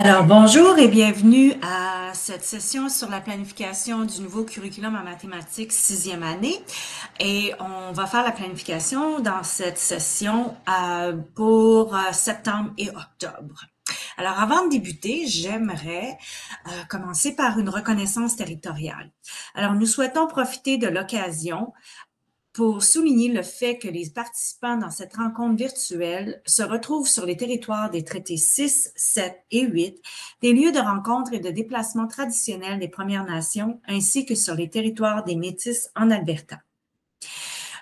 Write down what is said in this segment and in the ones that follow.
Alors, bonjour et bienvenue à cette session sur la planification du nouveau curriculum en mathématiques 6e année. Et on va faire la planification dans cette session pour septembre et octobre. Alors, avant de débuter, j'aimerais commencer par une reconnaissance territoriale. Alors, nous souhaitons profiter de l'occasion pour souligner le fait que les participants dans cette rencontre virtuelle se retrouvent sur les territoires des traités 6, 7 et 8, des lieux de rencontre et de déplacement traditionnels des Premières Nations, ainsi que sur les territoires des Métis en Alberta.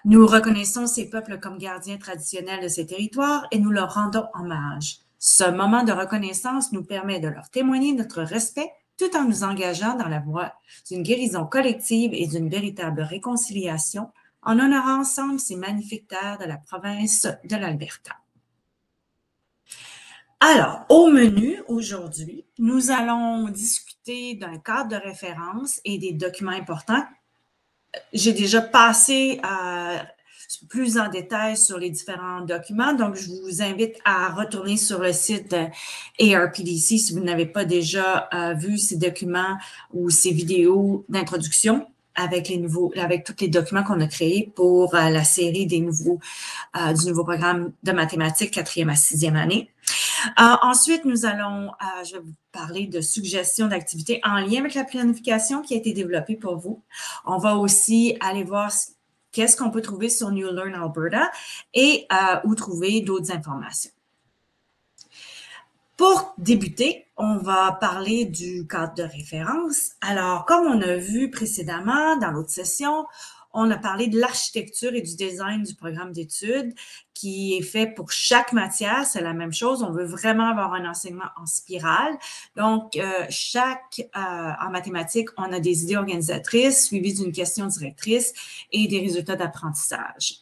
Nous reconnaissons ces peuples comme gardiens traditionnels de ces territoires et nous leur rendons hommage. Ce moment de reconnaissance nous permet de leur témoigner notre respect tout en nous engageant dans la voie d'une guérison collective et d'une véritable réconciliation en honorant ensemble ces magnifiques terres de la province de l'Alberta. Alors, au menu aujourd'hui, nous allons discuter d'un cadre de référence et des documents importants. J'ai déjà passé plus en détail sur les différents documents, donc je vous invite à retourner sur le site ARPDC si vous n'avez pas déjà vu ces documents ou ces vidéos d'introduction avec tous les documents qu'on a créés pour la série du nouveau programme de mathématiques 4e à 6e année. Ensuite, je vais vous parler de suggestions d'activités en lien avec la planification qui a été développée pour vous. On va aussi aller voir qu'est-ce qu'on peut trouver sur New Learn Alberta et où trouver d'autres informations. Pour débuter, on va parler du cadre de référence. Alors, comme on a vu précédemment dans l'autre session, on a parlé de l'architecture et du design du programme d'études qui est fait pour chaque matière. C'est la même chose. On veut vraiment avoir un enseignement en spirale. Donc, en mathématiques, on a des idées organisatrices suivies d'une question directrice et des résultats d'apprentissage.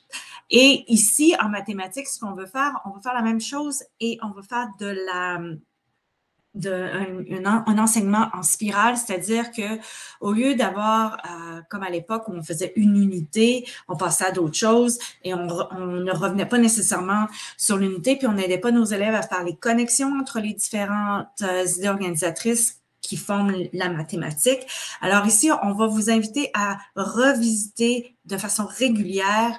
Et ici, en mathématiques, ce qu'on veut faire, on va faire la même chose et on va faire un enseignement en spirale, c'est-à-dire que au lieu d'avoir, comme à l'époque où on faisait une unité, on passait à d'autres choses et on ne revenait pas nécessairement sur l'unité, puis on n'aidait pas nos élèves à faire les connexions entre les différentes idées organisatrices qui forment la mathématique. Alors ici, on va vous inviter à revisiter de façon régulière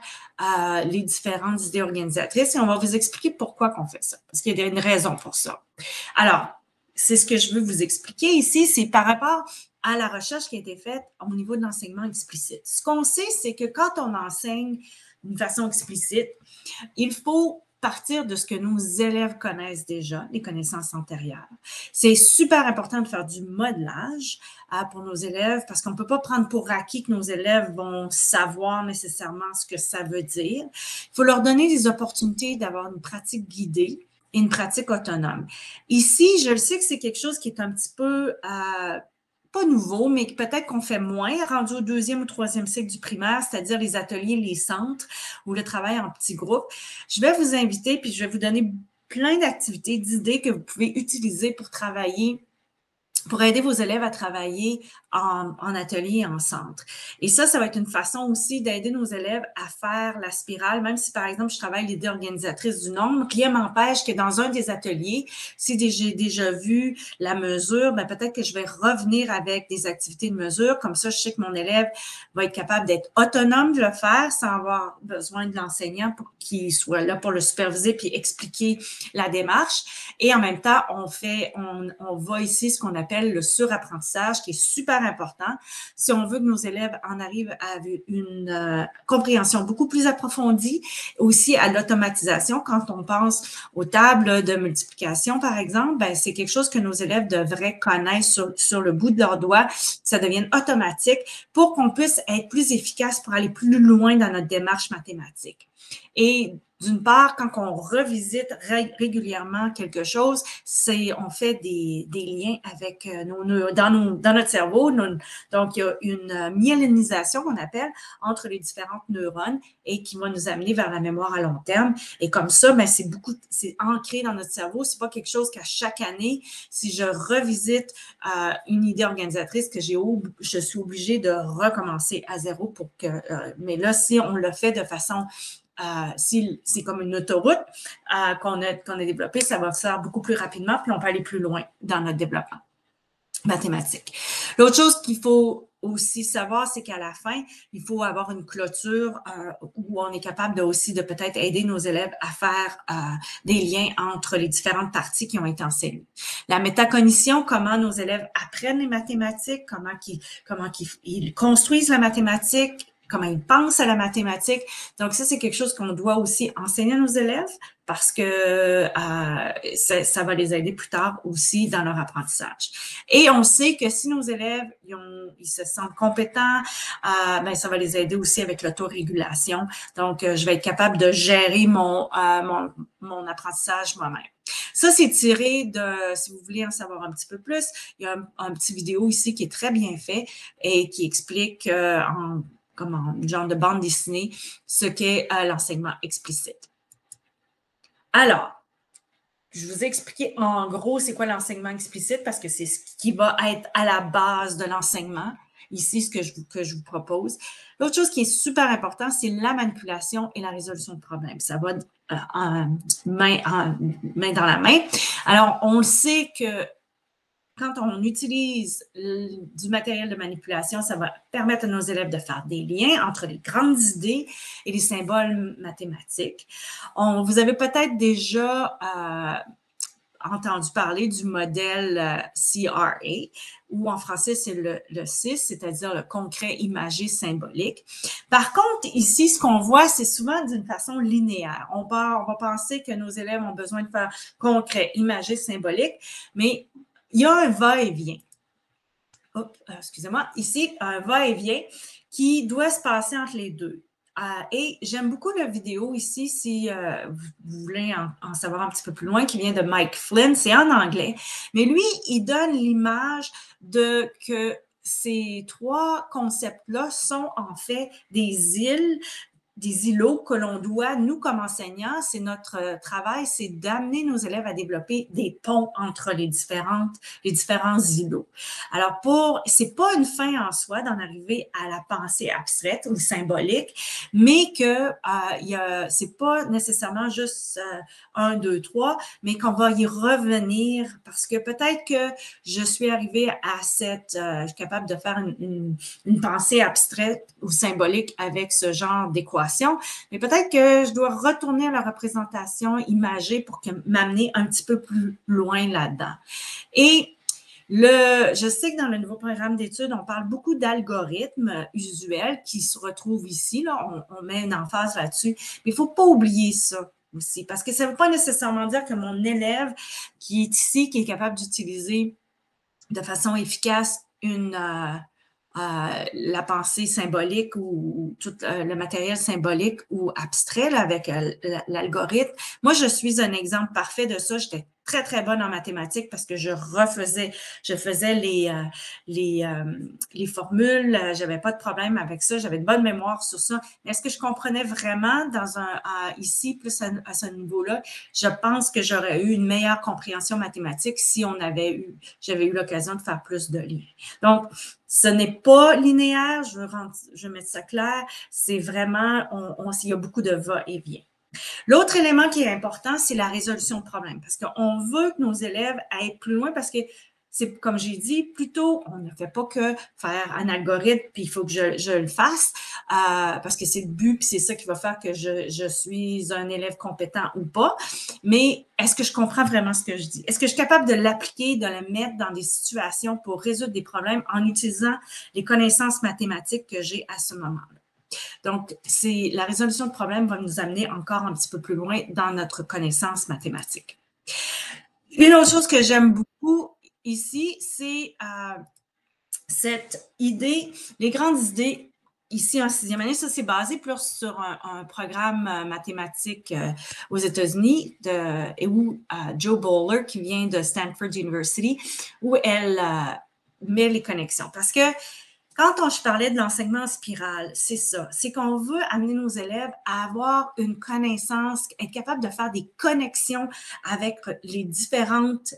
les différentes idées organisatrices et on va vous expliquer pourquoi qu'on fait ça, parce qu'il y a une raison pour ça. Alors, c'est ce que je veux vous expliquer ici, c'est par rapport à la recherche qui a été faite au niveau de l'enseignement explicite. Ce qu'on sait, c'est que quand on enseigne d'une façon explicite, il faut partir de ce que nos élèves connaissent déjà, les connaissances antérieures. C'est super important de faire du modelage pour nos élèves parce qu'on ne peut pas prendre pour acquis que nos élèves vont savoir nécessairement ce que ça veut dire. Il faut leur donner des opportunités d'avoir une pratique guidée et une pratique autonome. Ici, je le sais que c'est quelque chose qui est un petit peu pas nouveau, mais peut-être qu'on fait moins rendu au 2e ou 3e cycle du primaire, c'est-à-dire les ateliers, les centres ou le travail en petits groupes. Je vais vous inviter puis je vais vous donner plein d'activités, d'idées que vous pouvez utiliser pour travailler, pour aider vos élèves à travailler en atelier et en centre. Et ça va être une façon aussi d'aider nos élèves à faire la spirale, même si, par exemple, je travaille l'idée organisatrice du nombre, rien m'empêche que dans un des ateliers, si j'ai déjà vu la mesure, ben peut-être que je vais revenir avec des activités de mesure. Comme ça, je sais que mon élève va être capable d'être autonome de le faire sans avoir besoin de l'enseignant pour qu'il soit là pour le superviser puis expliquer la démarche. Et en même temps, on voit ici ce qu'on appelle le surapprentissage, qui est super important. Si on veut que nos élèves en arrivent à une compréhension beaucoup plus approfondie, aussi à l'automatisation, quand on pense aux tables de multiplication, par exemple, ben, c'est quelque chose que nos élèves devraient connaître sur le bout de leurs doigts, que ça devienne automatique pour qu'on puisse être plus efficace pour aller plus loin dans notre démarche mathématique. Et d'une part, quand on revisite régulièrement quelque chose, on fait des liens avec dans notre cerveau. Donc, il y a une myélinisation qu'on appelle entre les différentes neurones et qui va nous amener vers la mémoire à long terme. Et comme ça, ben, c'est ancré dans notre cerveau. C'est pas quelque chose qu'à chaque année, si je revisite une idée organisatrice que je suis obligée de recommencer à zéro mais là, si on le fait de façon si c'est comme une autoroute qu'on a développée, ça va se faire beaucoup plus rapidement, puis on peut aller plus loin dans notre développement mathématique. L'autre chose qu'il faut aussi savoir, c'est qu'à la fin, il faut avoir une clôture où on est capable de peut-être aider nos élèves à faire des liens entre les différentes parties qui ont été enseignées. La métacognition, comment nos élèves apprennent les mathématiques, comment ils construisent la mathématique, comment ils pensent à la mathématique. Donc, ça, c'est quelque chose qu'on doit aussi enseigner à nos élèves parce que ça va les aider plus tard aussi dans leur apprentissage. Et on sait que si nos élèves ils se sentent compétents, ça va les aider aussi avec l'autorégulation. Donc, je vais être capable de gérer mon apprentissage moi-même. Ça, c'est tiré si vous voulez en savoir un petit peu plus, il y a un petit vidéo ici qui est très bien fait et qui explique comme un genre de bande dessinée, ce qu'est l'enseignement explicite. Alors, je vous ai expliqué en gros c'est quoi l'enseignement explicite parce que c'est ce qui va être à la base de l'enseignement. Ici, ce que je vous propose. L'autre chose qui est super important, c'est la manipulation et la résolution de problèmes. Ça va main dans la main. Alors, on sait que quand on utilise du matériel de manipulation, ça va permettre à nos élèves de faire des liens entre les grandes idées et les symboles mathématiques. Vous avez peut-être déjà entendu parler du modèle CRA, ou en français, c'est le 6, c'est-à-dire le concret imagé symbolique. Par contre, ici, ce qu'on voit, c'est souvent d'une façon linéaire. On va penser que nos élèves ont besoin de faire concret imagé symbolique, mais il y a un va-et-vient. Excusez-moi. Ici, un va-et-vient qui doit se passer entre les deux. Et j'aime beaucoup la vidéo ici, si vous voulez en savoir un petit peu plus loin, qui vient de Mike Flynn. C'est en anglais. Mais lui, il donne l'image que ces trois concepts-là sont en fait des îlots que l'on doit, nous comme enseignants, c'est notre travail, c'est d'amener nos élèves à développer des ponts entre les différents îlots. Alors, c'est pas une fin en soi d'en arriver à la pensée abstraite ou symbolique, mais que c'est pas nécessairement juste 1, 2, 3, mais qu'on va y revenir parce que peut-être que je suis arrivée à je suis capable de faire une pensée abstraite ou symbolique avec ce genre d'équation. Mais peut-être que je dois retourner à la représentation imagée pour m'amener un petit peu plus loin là-dedans. Et je sais que dans le nouveau programme d'études, on parle beaucoup d'algorithmes usuels qui se retrouvent ici. Là, on met une emphase là-dessus. Mais il ne faut pas oublier ça aussi, parce que ça ne veut pas nécessairement dire que mon élève qui est ici, qui est capable d'utiliser de façon efficace la pensée symbolique ou tout le matériel symbolique ou abstrait là, avec l'algorithme. Moi, je suis un exemple parfait de ça. J'étais très, très bonne en mathématiques parce que je faisais les formules, j'avais pas de problème avec ça, j'avais de bonne mémoire sur ça. Mais est-ce que je comprenais vraiment ici, plus à ce niveau-là? Je pense que j'aurais eu une meilleure compréhension mathématique si j'avais eu l'occasion de faire plus de liens. Donc, ce n'est pas linéaire, je veux mettre ça clair, c'est vraiment, il y a beaucoup de va-et-vient. L'autre élément qui est important, c'est la résolution de problèmes, parce qu'on veut que nos élèves aillent plus loin, parce que c'est, comme j'ai dit, plutôt, on ne fait pas que faire un algorithme, puis il faut que je le fasse, parce que c'est le but, puis c'est ça qui va faire que je suis un élève compétent ou pas. Mais est-ce que je comprends vraiment ce que je dis? Est-ce que je suis capable de l'appliquer, de le mettre dans des situations pour résoudre des problèmes en utilisant les connaissances mathématiques que j'ai à ce moment-là? Donc, la résolution de problèmes va nous amener encore un petit peu plus loin dans notre connaissance mathématique. Une autre chose que j'aime beaucoup ici, c'est cette idée, les grandes idées ici en 6e année. Ça, c'est basé plus sur un programme mathématique aux États-Unis où Jo Boaler, qui vient de Stanford University, où elle met les connexions. Parce que quand je parlais de l'enseignement en spirale, c'est ça. C'est qu'on veut amener nos élèves à avoir une connaissance, être capable de faire des connexions avec les différentes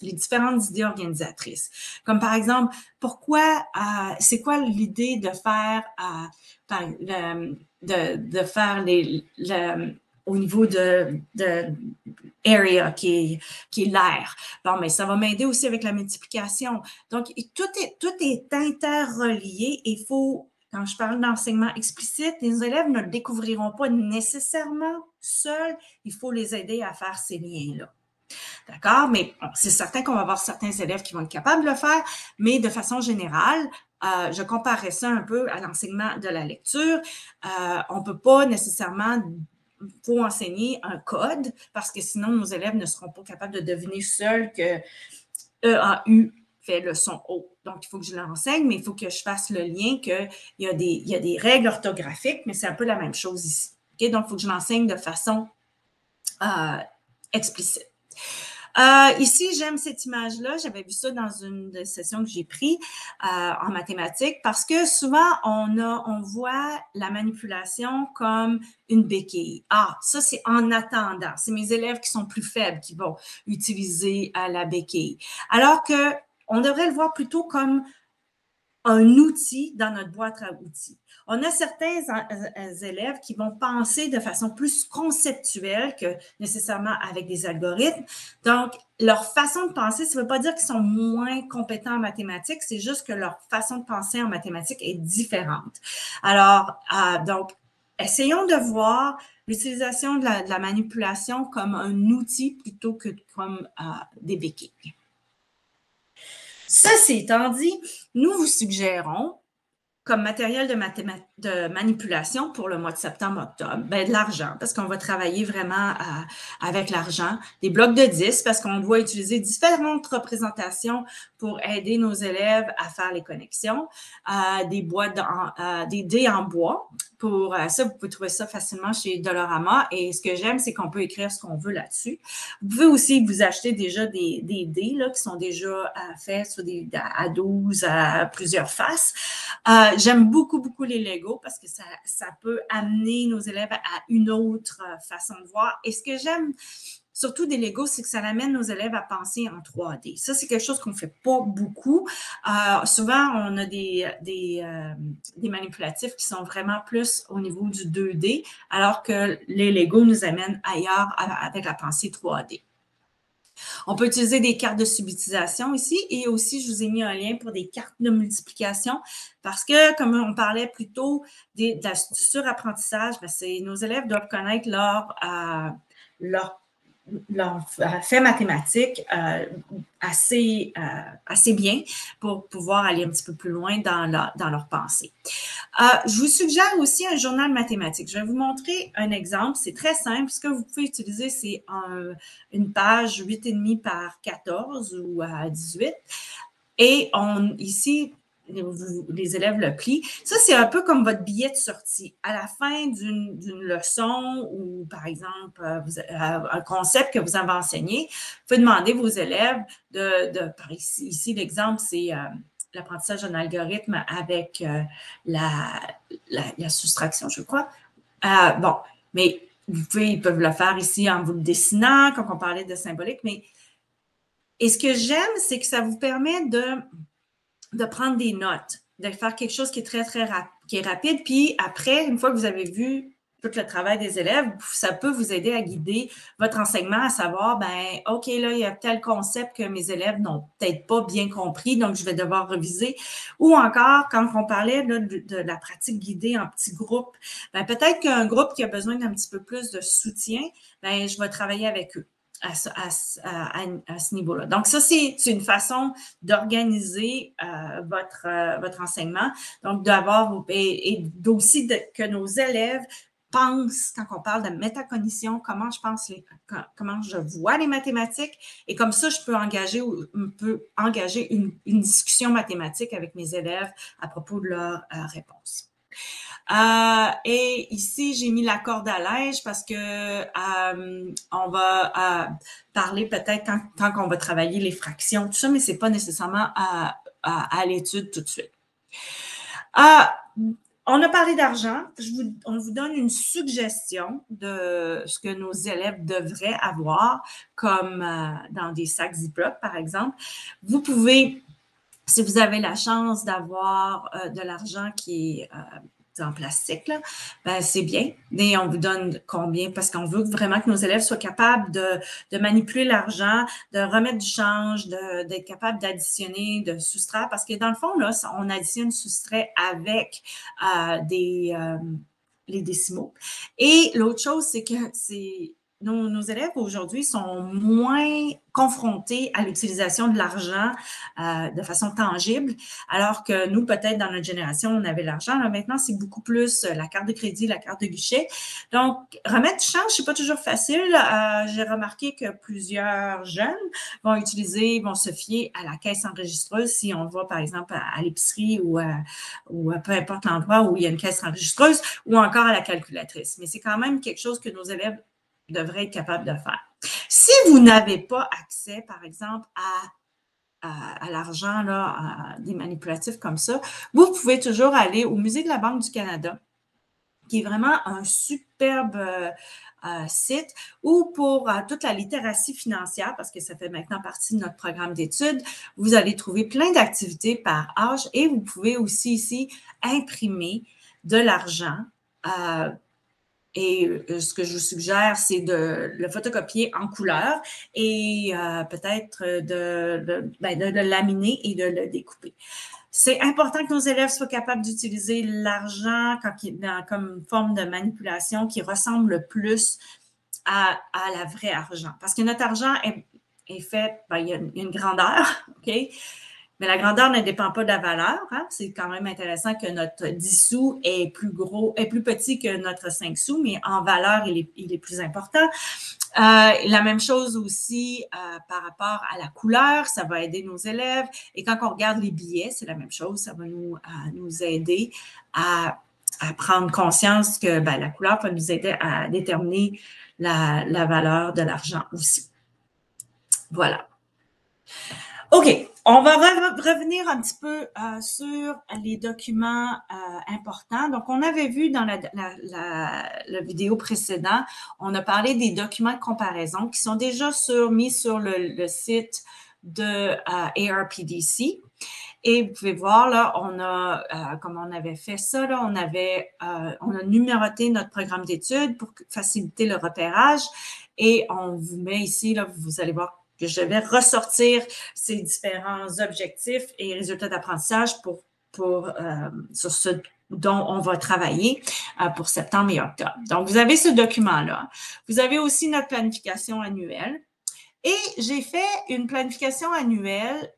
idées organisatrices. Comme par exemple, c'est quoi l'idée de faire de faire au niveau de area, qui est l'air. Bon, mais ça va m'aider aussi avec la multiplication. Donc, tout est interrelié et il faut, quand je parle d'enseignement explicite, les élèves ne le découvriront pas nécessairement seuls. Il faut les aider à faire ces liens-là. D'accord? Mais bon, c'est certain qu'on va avoir certains élèves qui vont être capables de le faire, mais de façon générale, je comparerais ça un peu à l'enseignement de la lecture. On ne peut pas nécessairement faut enseigner un code parce que sinon, nos élèves ne seront pas capables de deviner seuls que EAU fait le son O. Donc, il faut que je l'enseigne, mais il faut que je fasse le lien qu'il y a des règles orthographiques, mais c'est un peu la même chose ici. Okay? Donc, il faut que je l'enseigne de façon explicite. Ici, j'aime cette image-là. J'avais vu ça dans une des sessions que j'ai prises en mathématiques parce que souvent, on voit la manipulation comme une béquille. Ah, ça, c'est en attendant. C'est mes élèves qui sont plus faibles qui vont utiliser la béquille. Alors que on devrait le voir plutôt comme un outil dans notre boîte à outils. On a certains élèves qui vont penser de façon plus conceptuelle que nécessairement avec des algorithmes. Donc, leur façon de penser, ça ne veut pas dire qu'ils sont moins compétents en mathématiques, c'est juste que leur façon de penser en mathématiques est différente. Alors, donc, essayons de voir l'utilisation de la manipulation comme un outil plutôt que comme des béquilles. Ceci étant dit, nous vous suggérons comme matériel de manipulation pour le mois de septembre-octobre, de l'argent, parce qu'on va travailler vraiment avec l'argent, des blocs de 10, parce qu'on doit utiliser différentes représentations pour aider nos élèves à faire les connexions, des boîtes, des dés en bois. Pour ça, vous pouvez trouver ça facilement chez Dollarama. Et ce que j'aime, c'est qu'on peut écrire ce qu'on veut là-dessus. Vous pouvez aussi vous acheter déjà des dés là, qui sont déjà faits sur à 12, à plusieurs faces. J'aime beaucoup, beaucoup les Legos parce que ça peut amener nos élèves à une autre façon de voir. Et ce que j'aime surtout des Legos, c'est que ça amène nos élèves à penser en 3D. Ça, c'est quelque chose qu'on ne fait pas beaucoup. Souvent, on a des manipulatifs qui sont vraiment plus au niveau du 2D, alors que les Legos nous amènent ailleurs avec la pensée 3D. On peut utiliser des cartes de subitisation ici et aussi, je vous ai mis un lien pour des cartes de multiplication parce que, comme on parlait plus tôt du surapprentissage, nos élèves doivent connaître leur fait mathématiques assez bien pour pouvoir aller un petit peu plus loin dans leur pensée. Je vous suggère aussi un journal mathématique. Je vais vous montrer un exemple. C'est très simple. Ce que vous pouvez utiliser, c'est une page 8,5 par 14 ou 18. Et ici, les élèves le plient. Ça, c'est un peu comme votre billet de sortie. À la fin d'une leçon ou, par exemple, un concept que vous avez enseigné, vous pouvez demander vos élèves par ici l'exemple, c'est l'apprentissage d'un algorithme avec la soustraction, je crois. Bon, mais ils peuvent le faire ici en vous le dessinant, comme on parlait de symbolique, et ce que j'aime, c'est que ça vous permet de prendre des notes, de faire quelque chose qui est très, très rapide. Puis après, une fois que vous avez vu tout le travail des élèves, ça peut vous aider à guider votre enseignement, à savoir, OK, là, il y a tel concept que mes élèves n'ont peut-être pas bien compris, donc je vais devoir reviser. Ou encore, quand on parlait là, de la pratique guidée en petits groupes, peut-être qu'un groupe qui a besoin d'un petit peu plus de soutien, je vais travailler avec eux à ce niveau-là. Donc, ça, c'est une façon d'organiser votre enseignement. Donc, d'avoir et aussi que nos élèves pensent, quand on parle de métacognition, comment je vois les mathématiques. Et comme ça, je peux engager une discussion mathématique avec mes élèves à propos de leurs réponses. Et ici, j'ai mis la corde à linge parce que on va parler peut-être quand on va travailler les fractions, tout ça, mais c'est pas nécessairement à l'étude tout de suite. On a parlé d'argent. On vous donne une suggestion de ce que nos élèves devraient avoir, comme dans des sacs Ziploc, par exemple. Vous pouvez, si vous avez la chance d'avoir de l'argent qui est en plastique, là, ben, c'est bien. Et on vous donne combien? Parce qu'on veut vraiment que nos élèves soient capables de manipuler l'argent, de remettre du change, d'être capables d'additionner, de soustraire. Parce que dans le fond, là, on additionne, soustrait avec les décimaux. Et l'autre chose, c'est que nos élèves aujourd'hui sont moins confrontés à l'utilisation de l'argent de façon tangible, alors que nous, peut-être dans notre génération, on avait l'argent. Là, maintenant, c'est beaucoup plus la carte de crédit, la carte de guichet. Donc, remettre du change, c'est pas toujours facile. J'ai remarqué que plusieurs jeunes vont se fier à la caisse enregistreuse si on va, par exemple, à l'épicerie ou peu importe l'endroit où il y a une caisse enregistreuse ou encore à la calculatrice. Mais c'est quand même quelque chose que nos élèves devraient être capables de faire. Si vous n'avez pas accès, par exemple, à l'argent, à des manipulatifs comme ça, vous pouvez toujours aller au Musée de la Banque du Canada, qui est vraiment un superbe site où pour toute la littératie financière, parce que ça fait maintenant partie de notre programme d'études, vous allez trouver plein d'activités par âge et vous pouvez aussi ici imprimer de l'argent. Et ce que je vous suggère, c'est de le photocopier en couleur et peut-être de le laminer et de le découper. C'est important que nos élèves soient capables d'utiliser l'argent comme forme de manipulation qui ressemble plus à la vraie argent. Parce que notre argent est fait, il y a une grandeur, OK? Mais la grandeur ne dépend pas de la valeur. Hein? C'est quand même intéressant que notre 10 sous est plus petit que notre 5 sous, mais en valeur, il est plus important. La même chose aussi par rapport à la couleur, ça va aider nos élèves. Et quand on regarde les billets, c'est la même chose, ça va nous aider à prendre conscience que la couleur va nous aider à déterminer la valeur de l'argent aussi. Voilà. OK, on va revenir un petit peu sur les documents importants. Donc, on avait vu dans la vidéo précédente, on a parlé des documents de comparaison qui sont déjà mis sur le site de ARPDC. Et vous pouvez voir, là, on a, comme on avait fait ça, là, on a numéroté notre programme d'études pour faciliter le repérage. Et on vous met ici, là, vous allez voir que je vais ressortir ces différents objectifs et résultats d'apprentissage sur ce dont on va travailler pour septembre et octobre. Donc, vous avez ce document-là. Vous avez aussi notre planification annuelle. Et j'ai fait une planification annuelle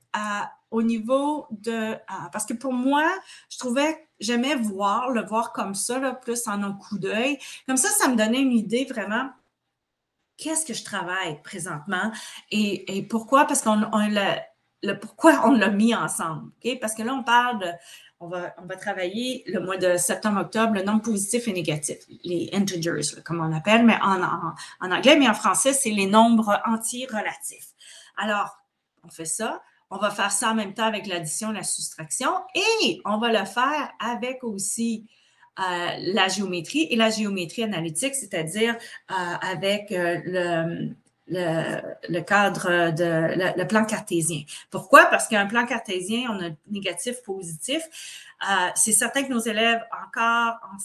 au niveau parce que pour moi, j'aimais le voir comme ça, là, plus en un coup d'œil. Comme ça me donnait une idée vraiment qu'est-ce que je travaille présentement et pourquoi? Parce pourquoi on l'a mis ensemble. Okay? Parce que là, on va travailler le mois de septembre-octobre, le nombre positif et négatif, les integers, comme on appelle, mais en anglais, mais en français, c'est les nombres entiers relatifs. Alors, on fait ça. On va faire ça en même temps avec l'addition et la soustraction et on va le faire avec aussi la géométrie et la géométrie analytique, c'est-à-dire avec le cadre le plan cartésien. Pourquoi? Parce qu'un plan cartésien, on a négatif, positif. C'est certain que nos élèves, encore en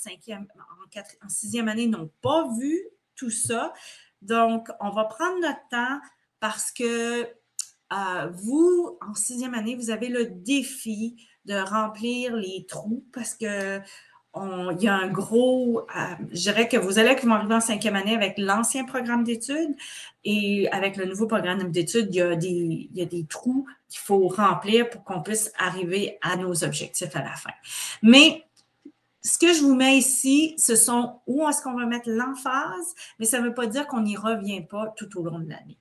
sixième année, n'ont pas vu tout ça. Donc, on va prendre notre temps parce que vous, en sixième année, vous avez le défi de remplir les trous parce que il y a un gros, je dirais que vos élèves qui vont arriver en cinquième année avec l'ancien programme d'études et avec le nouveau programme d'études, il y a des trous qu'il faut remplir pour qu'on puisse arriver à nos objectifs à la fin. Mais ce que je vous mets ici, ce sont où est-ce qu'on va mettre l'emphase, mais ça ne veut pas dire qu'on n'y revient pas tout au long de l'année.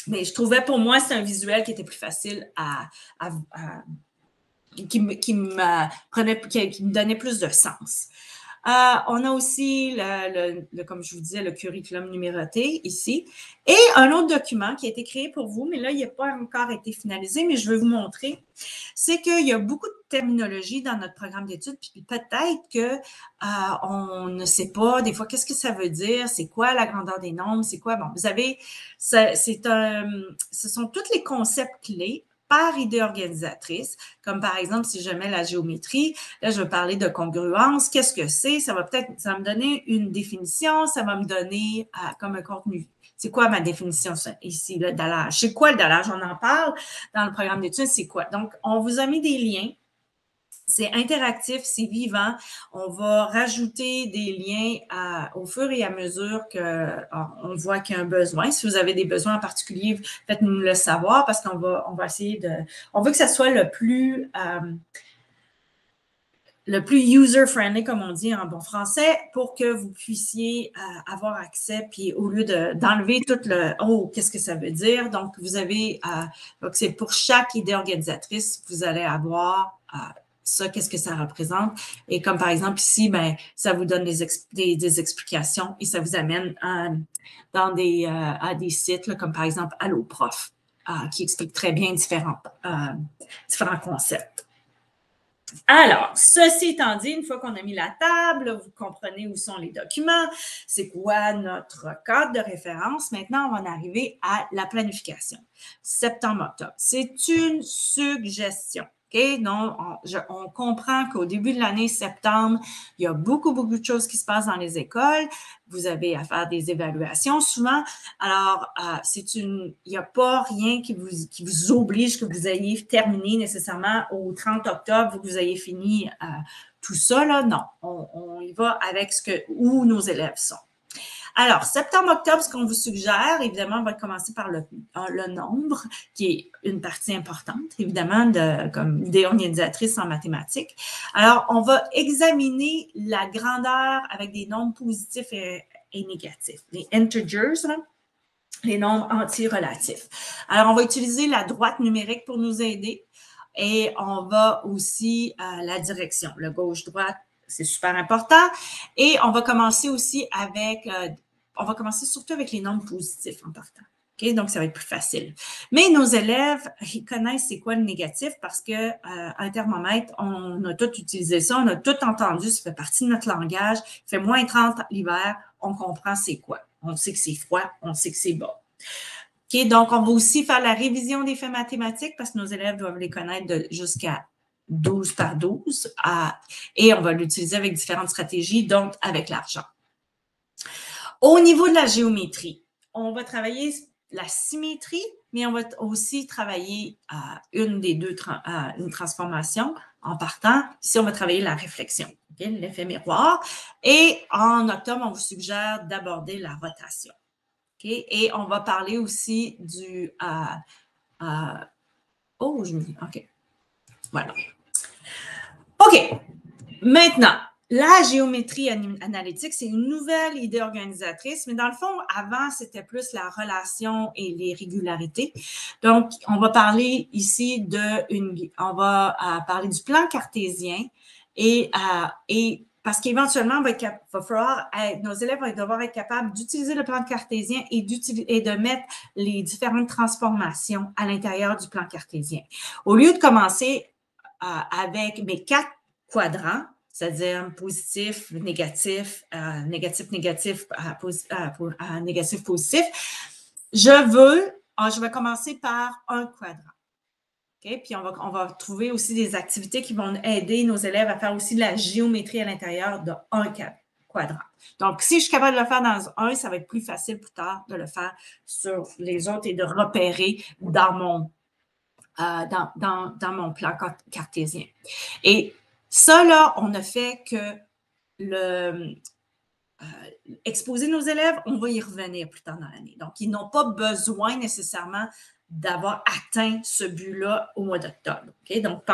Mais je trouvais pour moi, c'est un visuel qui était plus facile qui me donnait plus de sens. On a aussi, comme je vous disais, le curriculum numéroté ici. Et un autre document qui a été créé pour vous, mais là, il n'a pas encore été finalisé, mais je vais vous montrer. C'est qu'il y a beaucoup de terminologie dans notre programme d'études, puis peut-être qu'on ne sait pas des fois qu'est-ce que ça veut dire, c'est quoi la grandeur des nombres, c'est quoi. Bon, vous avez, ce sont tous les concepts clés par idée organisatrice, comme par exemple, si je mets la géométrie, là, je vais parler de congruence. Qu'est-ce que c'est? Ça va me donner une définition, ça va me donner comme un contenu. C'est quoi ma définition ici, le dallage? C'est quoi le dallage? On en parle dans le programme d'études, c'est quoi? Donc, on vous a mis des liens. C'est interactif, c'est vivant. On va rajouter des liens au fur et à mesure qu'on voit qu'il y a un besoin. Si vous avez des besoins en particulier, faites-nous le savoir parce qu'on va essayer de... On veut que ça soit le plus user-friendly, comme on dit en bon français, pour que vous puissiez avoir accès, puis au lieu d'enlever tout le « Oh, qu'est-ce que ça veut dire? » Donc, vous avez... donc, c'est pour chaque idée organisatrice, vous allez avoir... ça, qu'est-ce que ça représente. Et comme par exemple ici, ben, ça vous donne des explications et ça vous amène à des sites là, comme par exemple AlloProf, qui explique très bien différents concepts. Alors, ceci étant dit, une fois qu'on a mis la table, vous comprenez où sont les documents, c'est quoi notre cadre de référence. Maintenant, on va en arriver à la planification. Septembre-octobre, c'est une suggestion. OK? Donc, on comprend qu'au début de l'année, septembre, il y a beaucoup, beaucoup de choses qui se passent dans les écoles. Vous avez à faire des évaluations souvent. Alors, il n'y a pas rien qui vous oblige que vous ayez terminé nécessairement au 30 octobre, que vous ayez fini tout ça. Là. Non, on y va avec où nos élèves sont. Alors, septembre-octobre, ce qu'on vous suggère, évidemment, on va commencer par le nombre, qui est une partie importante, évidemment, comme idée organisatrice en mathématiques. Alors, on va examiner la grandeur avec des nombres positifs et négatifs. Les integers, là, les nombres anti-relatifs. Alors, on va utiliser la droite numérique pour nous aider et on va aussi la direction, le gauche-droite. C'est super important. Et on va commencer aussi on va commencer surtout avec les nombres positifs en partant. Okay? Donc, ça va être plus facile. Mais nos élèves, ils connaissent c'est quoi le négatif parce que un thermomètre, on a tout utilisé ça, on a tout entendu, ça fait partie de notre langage. Il fait moins 30 l'hiver, on comprend c'est quoi. On sait que c'est froid, on sait que c'est bas. Okay? Donc, on va aussi faire la révision des faits mathématiques parce que nos élèves doivent les connaître jusqu'à 12 par 12 et on va l'utiliser avec différentes stratégies, donc avec l'argent. Au niveau de la géométrie, on va travailler la symétrie, mais on va aussi travailler une transformation en partant. Ici, on va travailler la réflexion, okay? L'effet miroir. Et en octobre, on vous suggère d'aborder la rotation. Okay? Et on va parler aussi du... oh, je me dis, OK. Voilà. OK. Maintenant, la géométrie analytique, c'est une nouvelle idée organisatrice, mais dans le fond, avant, c'était plus la relation et les régularités. Donc, on va parler ici on va parler du plan cartésien et parce qu'éventuellement, nos élèves vont devoir être capables d'utiliser le plan cartésien et de mettre les différentes transformations à l'intérieur du plan cartésien. Au lieu de commencer avec mes 4 quadrants, c'est-à-dire positif, négatif, négatif, négatif, négatif, positif, je vais commencer par un quadrant. Okay? Puis on va trouver aussi des activités qui vont aider nos élèves à faire aussi de la géométrie à l'intérieur d'un quadrant. Donc, si je suis capable de le faire dans un, ça va être plus facile plus tard de le faire sur les autres et de repérer dans mon plan cartésien. Et ça, là, on a fait que exposer nos élèves, on va y revenir plus tard dans l'année. Donc, ils n'ont pas besoin nécessairement d'avoir atteint ce but-là au mois d'octobre. Okay? Donc,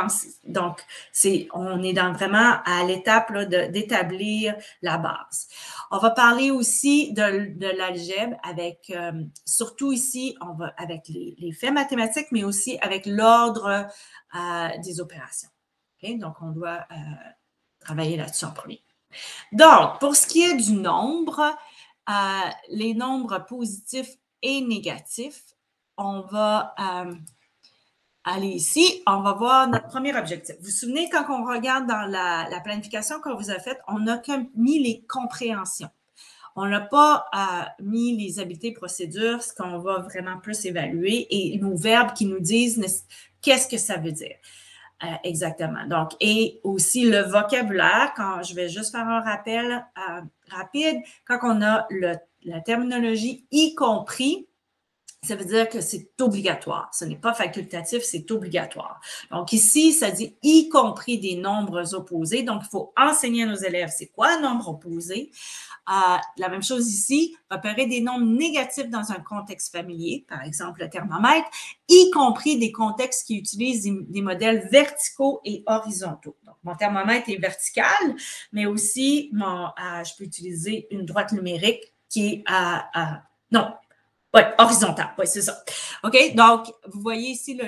on est vraiment à l'étape d'établir la base. On va parler aussi de l'algèbre avec, surtout ici, on va avec les faits mathématiques, mais aussi avec l'ordre des opérations. Okay? Donc, on doit travailler là-dessus en premier. Donc, pour ce qui est du nombre, les nombres positifs et négatifs, on va aller ici, on va voir notre premier objectif. Vous vous souvenez, quand on regarde dans la planification qu'on vous a faite, on a mis les compréhensions. On n'a pas mis les habiletés et procédures, ce qu'on va vraiment plus évaluer, et nos verbes qui nous disent qu'est-ce que ça veut dire. Exactement. Donc, et aussi le vocabulaire, quand je vais juste faire un rappel rapide, quand on a la terminologie y compris, ça veut dire que c'est obligatoire. Ce n'est pas facultatif, c'est obligatoire. Donc ici, ça dit y compris des nombres opposés. Donc, il faut enseigner à nos élèves c'est quoi un nombre opposé. La même chose ici, repérer des nombres négatifs dans un contexte familier, par exemple le thermomètre, y compris des contextes qui utilisent des modèles verticaux et horizontaux. Donc, mon thermomètre est vertical, mais aussi je peux utiliser une droite numérique qui est non, oui, horizontal, oui, c'est ça. OK, donc, vous voyez ici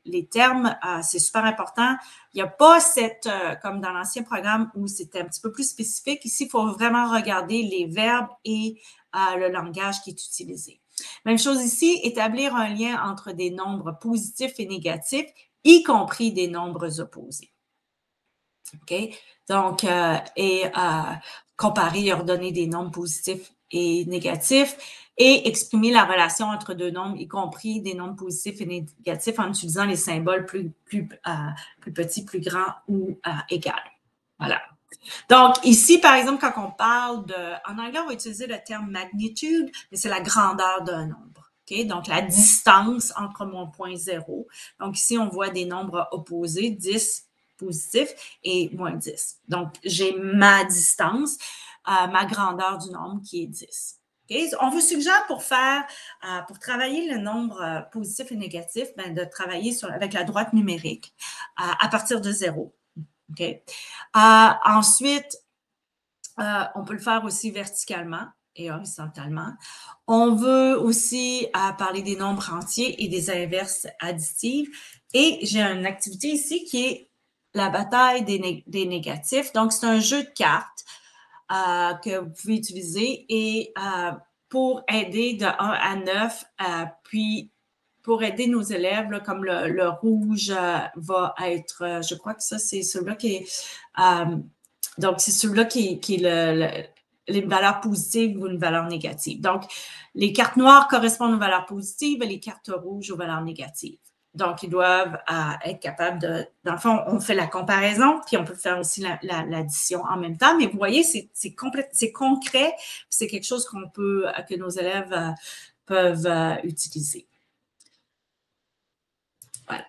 les termes, c'est super important. Il n'y a pas comme dans l'ancien programme où c'était un petit peu plus spécifique. Ici, il faut vraiment regarder les verbes et le langage qui est utilisé. Même chose ici, établir un lien entre des nombres positifs et négatifs, y compris des nombres opposés. OK? Donc, comparer et ordonner des nombres positifs et négatifs et exprimer la relation entre deux nombres, y compris des nombres positifs et négatifs en utilisant les symboles plus petits, plus grands ou égal. Voilà. Donc, ici, par exemple, quand on parle en anglais, on va utiliser le terme magnitude, mais c'est la grandeur d'un nombre. Okay? Donc, la distance entre mon point 0. Donc, ici, on voit des nombres opposés, 10 positif et moins 10. Donc, j'ai ma distance, ma grandeur du nombre qui est 10. Okay? On vous suggère pour travailler le nombre positif et négatif, de travailler avec la droite numérique à partir de 0. Okay? Ensuite, on peut le faire aussi verticalement et horizontalement. On veut aussi parler des nombres entiers et des inverses additives. Et j'ai une activité ici qui est la bataille des négatifs. Donc, c'est un jeu de cartes que vous pouvez utiliser et pour aider de 1 à 9, puis pour aider nos élèves, là, comme le rouge va être, je crois que ça, c'est celui-là qui est, donc c'est celui-là qui est une valeur positive ou une valeur négative. Donc, les cartes noires correspondent aux valeurs positives et les cartes rouges aux valeurs négatives. Donc, ils doivent être capables dans le fond, on fait la comparaison, puis on peut faire aussi l'addition en même temps. Mais vous voyez, c'est concret, c'est quelque chose que nos élèves peuvent utiliser. Voilà.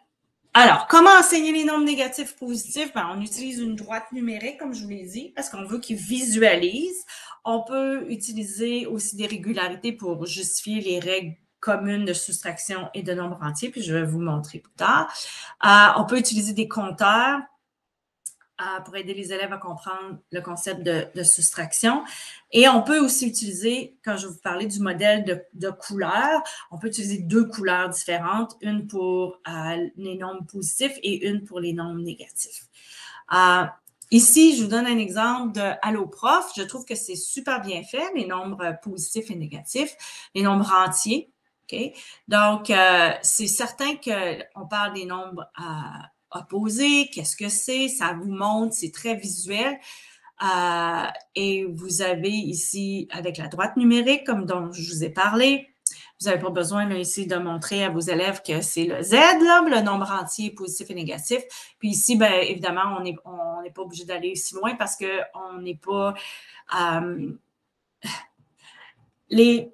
Alors, comment enseigner les nombres négatifs positifs? On utilise une droite numérique, comme je vous l'ai dit, parce qu'on veut qu'ils visualisent. On peut utiliser aussi des régularités pour justifier les règles communes de soustraction et de nombres entiers, puis je vais vous montrer plus tard. On peut utiliser des compteurs pour aider les élèves à comprendre le concept de soustraction. Et on peut aussi utiliser, quand je vais vous parler du modèle de couleurs, on peut utiliser 2 couleurs différentes, une pour les nombres positifs et une pour les nombres négatifs. Ici, je vous donne un exemple de Allo Prof. Je trouve que c'est super bien fait, les nombres positifs et négatifs, les nombres entiers. Okay? Donc, c'est certain qu'on parle des nombres opposés. Qu'est-ce que c'est? Ça vous montre, c'est très visuel. Et vous avez ici, avec la droite numérique, comme dont je vous ai parlé, vous n'avez pas besoin là, ici de montrer à vos élèves que c'est le Z, là, le nombre entier positif et négatif. Puis ici, bien évidemment, on n'est pas obligé d'aller si loin parce qu'on n'est pas... les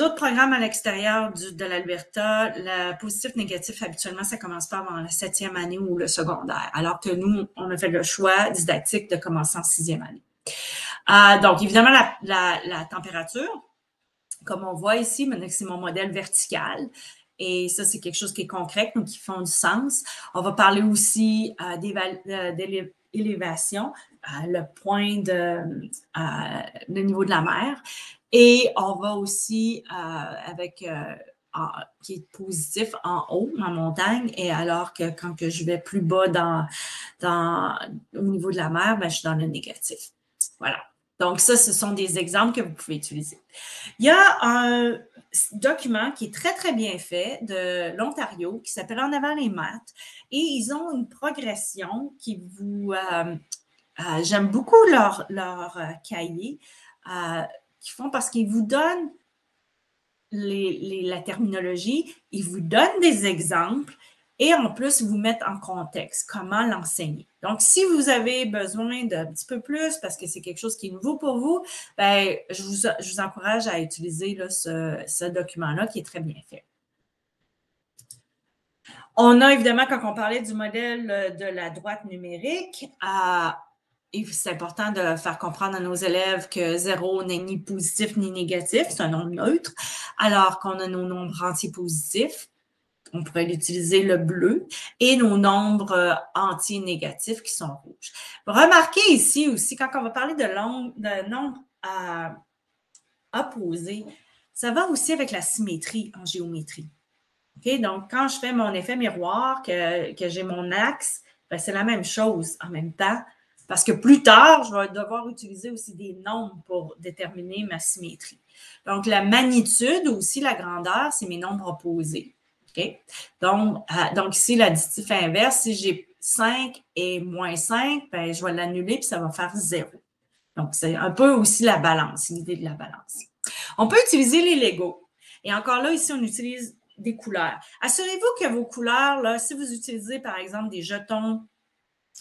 autres programmes à l'extérieur de l'Alberta, le positif-négatif, habituellement, ça commence pas avant la 7e année ou le secondaire, alors que nous, on a fait le choix didactique de commencer en 6e année. Donc, évidemment, la température, comme on voit ici, c'est mon modèle vertical. Et ça, c'est quelque chose qui est concret, donc qui font du sens. On va parler aussi d'élévation, le point le niveau de la mer. Et on va aussi qui est positif en haut, en montagne, et alors que quand je vais plus bas au niveau de la mer, je suis dans le négatif. Voilà. Donc, ça, ce sont des exemples que vous pouvez utiliser. Il y a un document qui est très, très bien fait de l'Ontario qui s'appelle En avant les maths et ils ont une progression qui vous... j'aime beaucoup leur cahier. qu'ils font parce qu'ils vous donnent la terminologie, ils vous donnent des exemples et en plus, vous mettent en contexte comment l'enseigner. Donc, si vous avez besoin d'un petit peu plus parce que c'est quelque chose qui est nouveau pour vous, bien, je vous encourage à utiliser là, ce document-là qui est très bien fait. On a évidemment, quand on parlait du modèle de la droite numérique, c'est important de faire comprendre à nos élèves que 0 n'est ni positif ni négatif, c'est un nombre neutre, alors qu'on a nos nombres entiers positifs, on pourrait utiliser le bleu, et nos nombres entiers négatifs qui sont rouges. Remarquez ici aussi, quand on va parler de nombres opposés, ça va aussi avec la symétrie en géométrie. Okay? Donc, quand je fais mon effet miroir, que j'ai mon axe, ben, c'est la même chose en même temps, parce que plus tard, je vais devoir utiliser aussi des nombres pour déterminer ma symétrie. Donc, la magnitude ou aussi la grandeur, c'est mes nombres opposés. Okay? Donc, ici, l'additif inverse, si j'ai 5 et moins 5, ben, je vais l'annuler puis ça va faire 0. Donc, c'est un peu aussi la balance, l'idée de la balance. On peut utiliser les Legos. Et encore là, ici, on utilise des couleurs. Assurez-vous que vos couleurs, là, si vous utilisez, par exemple, des jetons,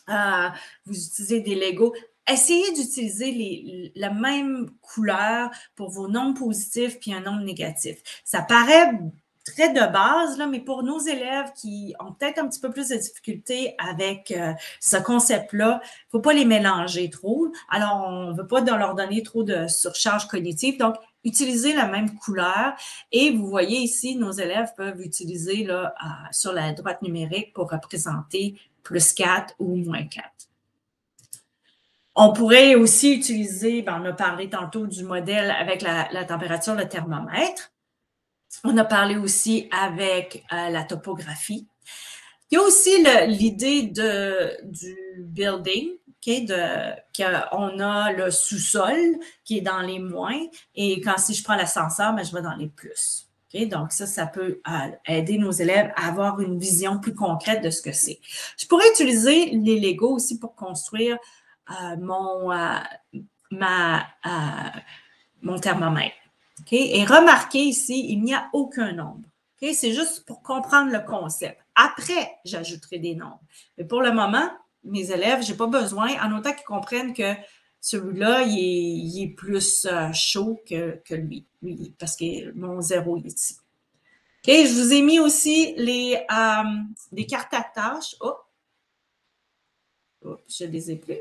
vous utilisez des Legos, essayez d'utiliser la même couleur pour vos nombres positifs puis un nombre négatif. Ça paraît très de base, là, mais pour nos élèves qui ont peut-être un petit peu plus de difficultés avec ce concept-là, il ne faut pas les mélanger trop. Alors, on ne veut pas leur donner trop de surcharge cognitive. Donc, utilisez la même couleur. Et vous voyez ici, nos élèves peuvent utiliser là, sur la droite numérique pour représenter plus 4 ou moins 4. On pourrait aussi utiliser, ben, on a parlé tantôt du modèle avec la température, le thermomètre. On a parlé aussi avec la topographie. Il y a aussi l'idée du building, okay, qu'on a le sous-sol qui est dans les moins, et si je prends l'ascenseur, ben, je vais dans les plus. Okay? Donc, ça peut aider nos élèves à avoir une vision plus concrète de ce que c'est. Je pourrais utiliser les Legos aussi pour construire mon thermomètre. Okay? Et remarquez ici, il n'y a aucun nombre. Okay? C'est juste pour comprendre le concept. Après, j'ajouterai des nombres. Mais pour le moment, mes élèves, je n'ai pas besoin, en autant qu'ils comprennent que celui-là, il est plus chaud que lui, parce que mon 0 est ici. Okay? Je vous ai mis aussi des cartes à tâches. Oh, je ne les ai plus.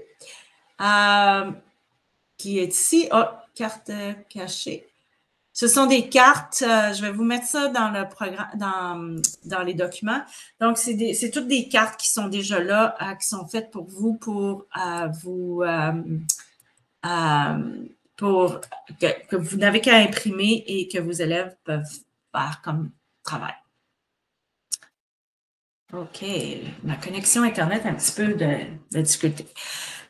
Qui est ici. Oh, carte cachée. Ce sont des cartes, je vais vous mettre ça dans le programme, dans les documents. Donc, c'est toutes des cartes qui sont déjà là, qui sont faites pour vous, pour que vous n'avez qu'à imprimer et que vos élèves peuvent faire comme travail. OK, ma connexion Internet a un petit peu de difficulté.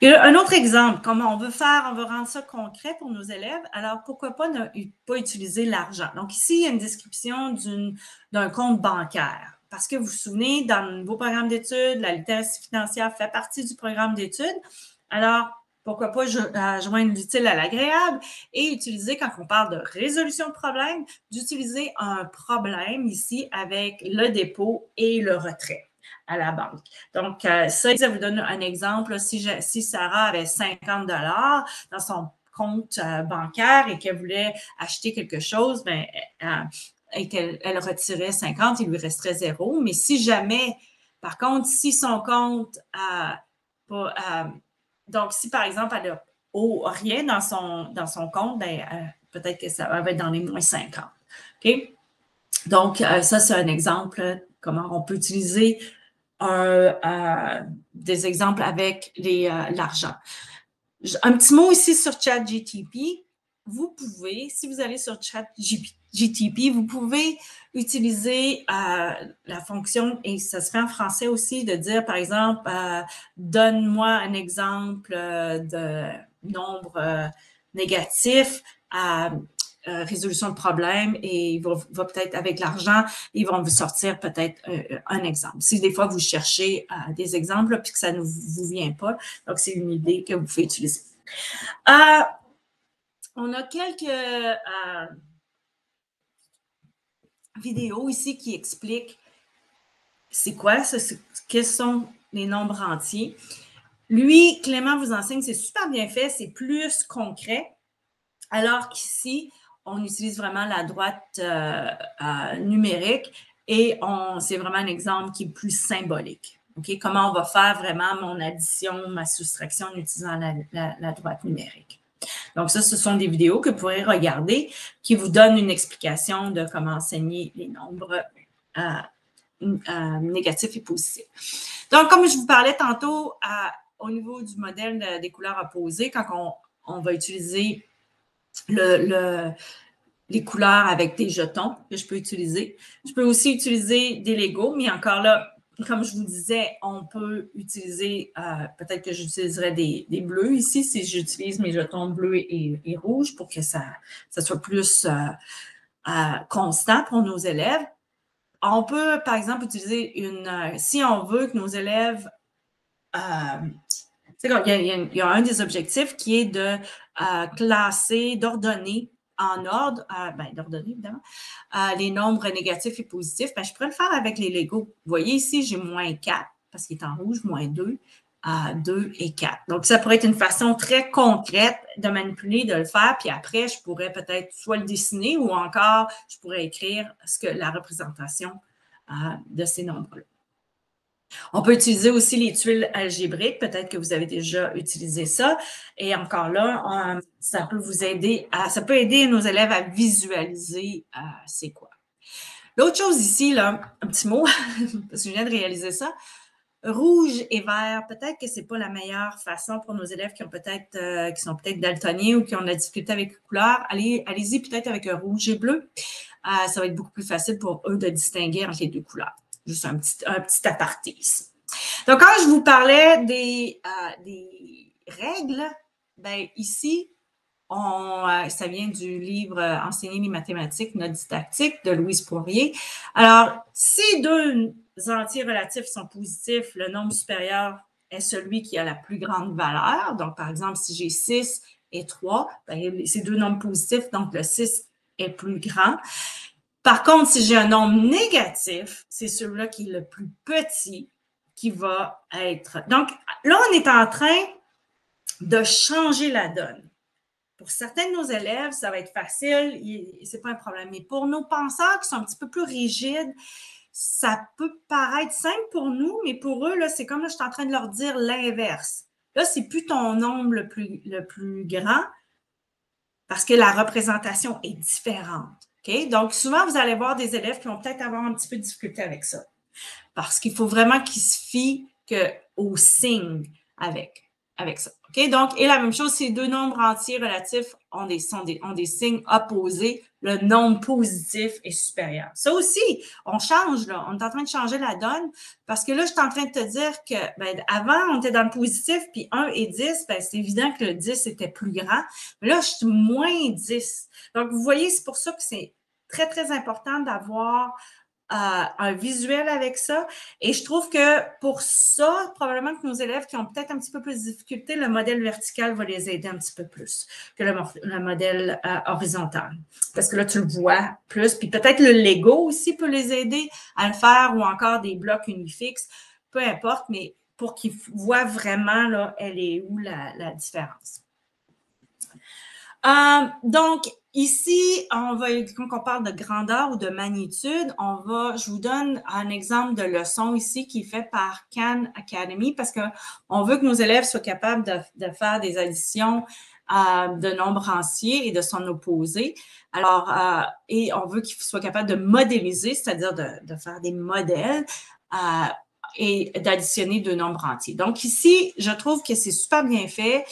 Un autre exemple, comment on veut rendre ça concret pour nos élèves. Alors, pourquoi pas ne pas utiliser l'argent? Donc, ici, il y a une description d'un compte bancaire. Parce que vous vous souvenez, dans vos programmes d'études, la littératie financière fait partie du programme d'études. Alors, pourquoi pas joindre l'utile à l'agréable et utiliser, quand on parle de résolution de problème, d'utiliser un problème ici avec le dépôt et le retrait à la banque. Donc, ça vous donne un exemple. Si Sarah avait 50 $ dans son compte bancaire et qu'elle voulait acheter quelque chose, ben, et qu'elle retirait 50, il lui resterait 0. Mais si jamais, par contre, si son compte donc, si par exemple, elle n'a rien dans son compte, ben, peut-être que ça va être dans les moins 50. OK? Donc, ça, c'est un exemple, comment on peut utiliser des exemples avec l'argent. Un petit mot ici sur ChatGTP. Vous pouvez, si vous allez sur ChatGTP, vous pouvez utiliser la fonction, et ça se fait en français aussi, de dire, par exemple, donne-moi un exemple de nombre négatif à résolution de problème, et il va peut-être avec l'argent, ils vont vous sortir peut-être un exemple. Si des fois vous cherchez des exemples puis que ça ne vous vient pas, donc c'est une idée que vous pouvez utiliser. On a quelques vidéos ici qui expliquent c'est quoi, quels sont les nombres entiers. Lui, Clément vous enseigne, c'est super bien fait, c'est plus concret, alors qu'ici, on utilise vraiment la droite numérique et c'est vraiment un exemple qui est plus symbolique. Okay? Comment on va faire vraiment mon addition, ma soustraction en utilisant la droite numérique. Donc, ça, ce sont des vidéos que vous pourrez regarder qui vous donnent une explication de comment enseigner les nombres négatifs et positifs. Donc, comme je vous parlais tantôt, au niveau du modèle des couleurs opposées, quand on va utiliser les couleurs avec des jetons que je peux utiliser. Je peux aussi utiliser des Legos, mais encore là, comme je vous disais, on peut utiliser, peut-être que j'utiliserai des bleus ici si j'utilise mes jetons bleus et rouges pour que ça soit plus constant pour nos élèves. On peut, par exemple, utiliser si on veut que nos élèves il y a un des objectifs qui est de classer, d'ordonner en ordre, d'ordonner évidemment, les nombres négatifs et positifs. Je pourrais le faire avec les Legos. Vous voyez ici, j'ai moins 4 parce qu'il est en rouge, moins 2, 2 et 4. Donc, ça pourrait être une façon très concrète de manipuler, de le faire. Puis après, je pourrais peut-être soit le dessiner ou encore, je pourrais écrire la représentation de ces nombres-là. On peut utiliser aussi les tuiles algébriques. Peut-être que vous avez déjà utilisé ça. Et encore là, ça peut vous aider ça peut aider nos élèves à visualiser c'est quoi. L'autre chose ici, là, un petit mot, parce que je viens de réaliser ça. Rouge et vert, peut-être que c'est pas la meilleure façon pour nos élèves qui sont peut-être daltoniens ou qui ont de la difficulté avec les couleurs. Allez-y peut-être avec un rouge et bleu. Ça va être beaucoup plus facile pour eux de distinguer entre les deux couleurs. Juste un petit aparté ici. Donc, quand je vous parlais des règles, ici, ça vient du livre Enseigner les mathématiques, notes didactiques de Louise Poirier. Alors, si deux entiers relatifs sont positifs, le nombre supérieur est celui qui a la plus grande valeur. Donc, par exemple, si j'ai 6 et 3, c'est deux nombres positifs, donc le 6 est plus grand. Par contre, si j'ai un nombre négatif, c'est celui-là qui est le plus petit qui va être. Donc, là, on est en train de changer la donne. Pour certains de nos élèves, ça va être facile, c'est pas un problème. Mais pour nos penseurs qui sont un petit peu plus rigides, ça peut paraître simple pour nous, mais pour eux, là, c'est comme là, je suis en train de leur dire l'inverse. Là, c'est plus ton nombre le plus grand parce que la représentation est différente. Okay? Donc, souvent, vous allez voir des élèves qui vont peut-être avoir un petit peu de difficulté avec ça. Parce qu'il faut vraiment qu'ils se fient au signe avec ça. Okay? Donc, et la même chose, si deux nombres entiers relatifs ont des signes opposés, le nombre positif est supérieur. Ça aussi, on change, là. On est en train de changer la donne parce que là, je suis en train de te dire que avant, on était dans le positif, puis 1 et 10, c'est évident que le 10 était plus grand. Mais là, je suis moins 10. Donc, vous voyez, c'est pour ça que c'est très, très important d'avoir un visuel avec ça. Et je trouve que pour ça, probablement que nos élèves qui ont peut-être un petit peu plus de difficulté, le modèle vertical va les aider un petit peu plus que le modèle horizontal. Parce que là, tu le vois plus. Puis peut-être le Lego aussi peut les aider à le faire ou encore des blocs unifixes. Peu importe, mais pour qu'ils voient vraiment, là, elle est où la différence. Donc, ici, quand on parle de grandeur ou de magnitude, je vous donne un exemple de leçon ici qui est fait par Khan Academy parce qu'on veut que nos élèves soient capables de faire des additions de nombres entiers et de s'en opposer. Alors, et on veut qu'ils soient capables de modéliser, c'est-à-dire de faire des modèles et d'additionner deux nombres entiers. Donc, ici, je trouve que c'est super bien fait.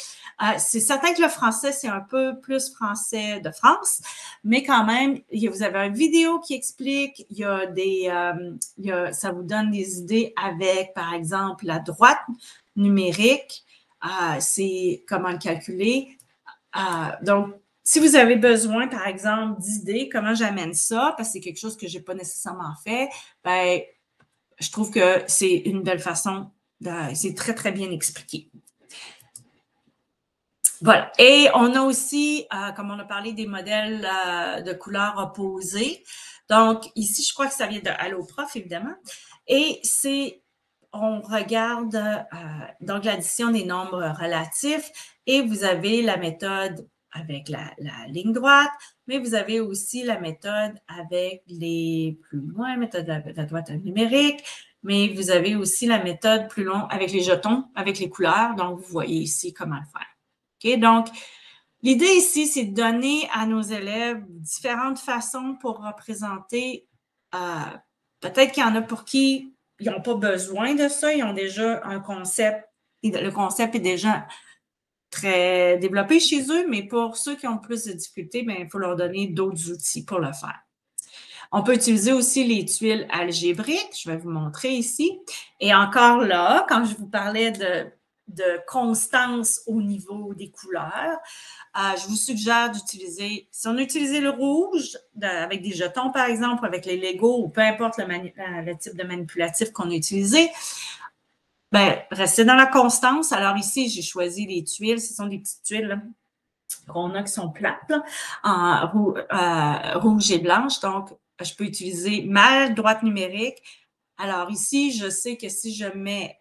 C'est certain que le français, c'est un peu plus français de France, mais quand même, vous avez une vidéo qui explique, ça vous donne des idées avec, par exemple, la droite numérique, c'est comment le calculer. Donc, si vous avez besoin, par exemple, d'idées, comment j'amène ça, parce que c'est quelque chose que je n'ai pas nécessairement fait, je trouve que c'est une belle façon, c'est très, très bien expliqué. Voilà. Et on a aussi, comme on a parlé, des modèles de couleurs opposées. Donc, ici, je crois que ça vient de Alloprof, évidemment. Et on regarde donc l'addition des nombres relatifs et vous avez la méthode avec la ligne droite, mais vous avez aussi la méthode avec les plus loin, méthode de la droite numérique, mais vous avez aussi la méthode plus long avec les jetons, avec les couleurs. Donc, vous voyez ici comment le faire. OK? Donc, l'idée ici, c'est de donner à nos élèves différentes façons pour représenter. Peut-être qu'il y en a pour qui ils n'ont pas besoin de ça, ils ont déjà un concept, et le concept est déjà très développé chez eux, mais pour ceux qui ont plus de difficultés, bien, il faut leur donner d'autres outils pour le faire. On peut utiliser aussi les tuiles algébriques, je vais vous montrer ici. Et encore là, quand je vous parlais de constance au niveau des couleurs, je vous suggère d'utiliser, si on a utilisé le rouge avec des jetons, par exemple, avec les Legos ou peu importe le type de manipulatif qu'on a utilisé, ben, restez dans la constance. Alors ici, j'ai choisi les tuiles. Ce sont des petites tuiles qu'on a qui sont plates, là, en rouge et blanche. Donc, je peux utiliser ma droite numérique. Alors ici, je sais que si je mets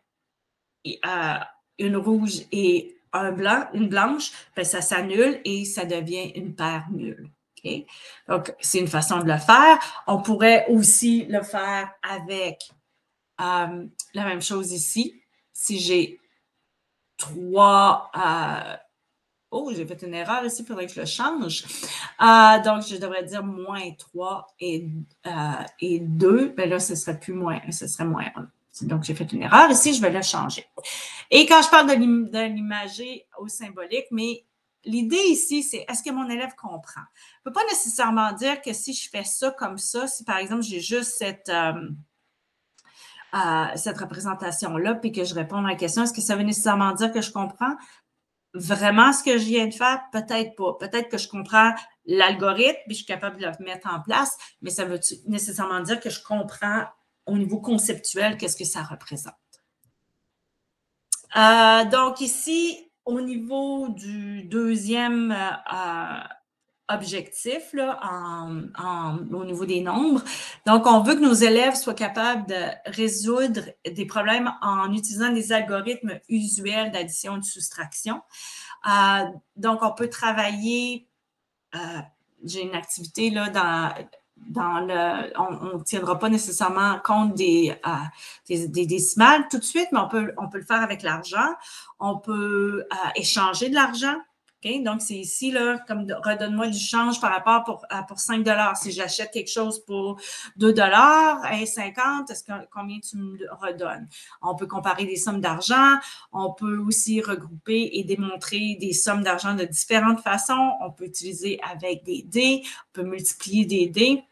une rouge et une blanche, ben ça s'annule et ça devient une paire nulle. Okay? Donc, c'est une façon de le faire. On pourrait aussi le faire avec la même chose ici. Si j'ai trois... oh, j'ai fait une erreur ici, il faudrait que je le change. Donc, je devrais dire moins 3 et 2. Ben là, ce serait plus moins, ce serait moins 1. Donc, j'ai fait une erreur ici, je vais le changer. Et quand je parle de l'imagé au symbolique, mais l'idée ici, c'est est-ce que mon élève comprend? Je ne peux pas nécessairement dire que si je fais ça comme ça, si par exemple j'ai juste cette représentation-là, puis que je réponds à la question, est-ce que ça veut nécessairement dire que je comprends vraiment ce que je viens de faire? Peut-être pas. Peut-être que je comprends l'algorithme, puis je suis capable de le mettre en place, mais ça veut nécessairement dire que je comprends au niveau conceptuel qu'est-ce que ça représente. Donc ici, au niveau du deuxième objectif, là, au niveau des nombres, donc on veut que nos élèves soient capables de résoudre des problèmes en utilisant des algorithmes usuels d'addition et de soustraction. Donc, on peut travailler, j'ai une activité là on ne tiendra pas nécessairement compte des décimales tout de suite, mais on peut le faire avec l'argent. On peut échanger de l'argent. Okay? Donc, c'est ici, là, comme redonne-moi du change par rapport pour 5 $. Si j'achète quelque chose pour 2 et 50, combien tu me redonnes? On peut comparer des sommes d'argent. On peut aussi regrouper et démontrer des sommes d'argent de différentes façons. On peut utiliser avec des dés. On peut multiplier des dés.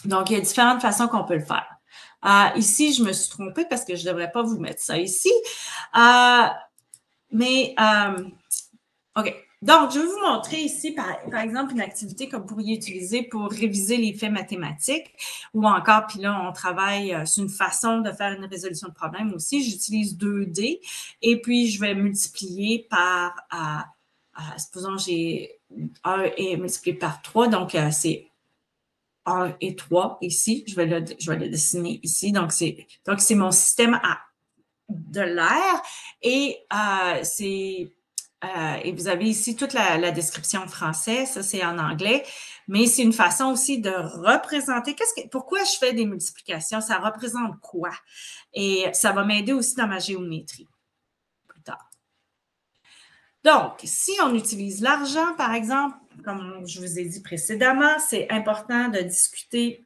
Donc, il y a différentes façons qu'on peut le faire. Ici, je me suis trompée parce que je ne devrais pas vous mettre ça ici. OK. Donc, je vais vous montrer ici, par exemple, une activité que vous pourriez utiliser pour réviser les faits mathématiques ou encore, puis là, on travaille sur une façon de faire une résolution de problème aussi. J'utilise 2D et puis je vais multiplier par, supposons j'ai 1 et multiplié par 3, donc c'est 1 et 3 ici. Je vais le dessiner ici. Donc, c'est mon système de l'air et et vous avez ici toute la description en français, ça c'est en anglais, mais c'est une façon aussi de représenter pourquoi je fais des multiplications, ça représente quoi? Et ça va m'aider aussi dans ma géométrie plus tard. Donc, si on utilise l'argent, par exemple, comme je vous ai dit précédemment, c'est important de discuter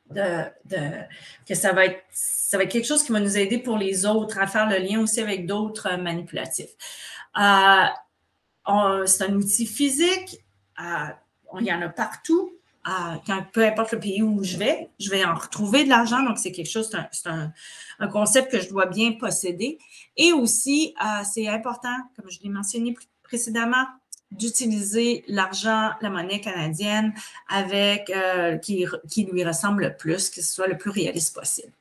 que ça va être quelque chose qui va nous aider pour les autres à faire le lien aussi avec d'autres manipulatifs. C'est un outil physique. Il y en a partout. Peu importe le pays où je vais en retrouver de l'argent. Donc, c'est quelque chose, c'est un concept que je dois bien posséder. Et aussi, c'est important, comme je l'ai mentionné précédemment, d'utiliser l'argent, la monnaie canadienne avec qui lui ressemble le plus, que ce soit le plus réaliste possible.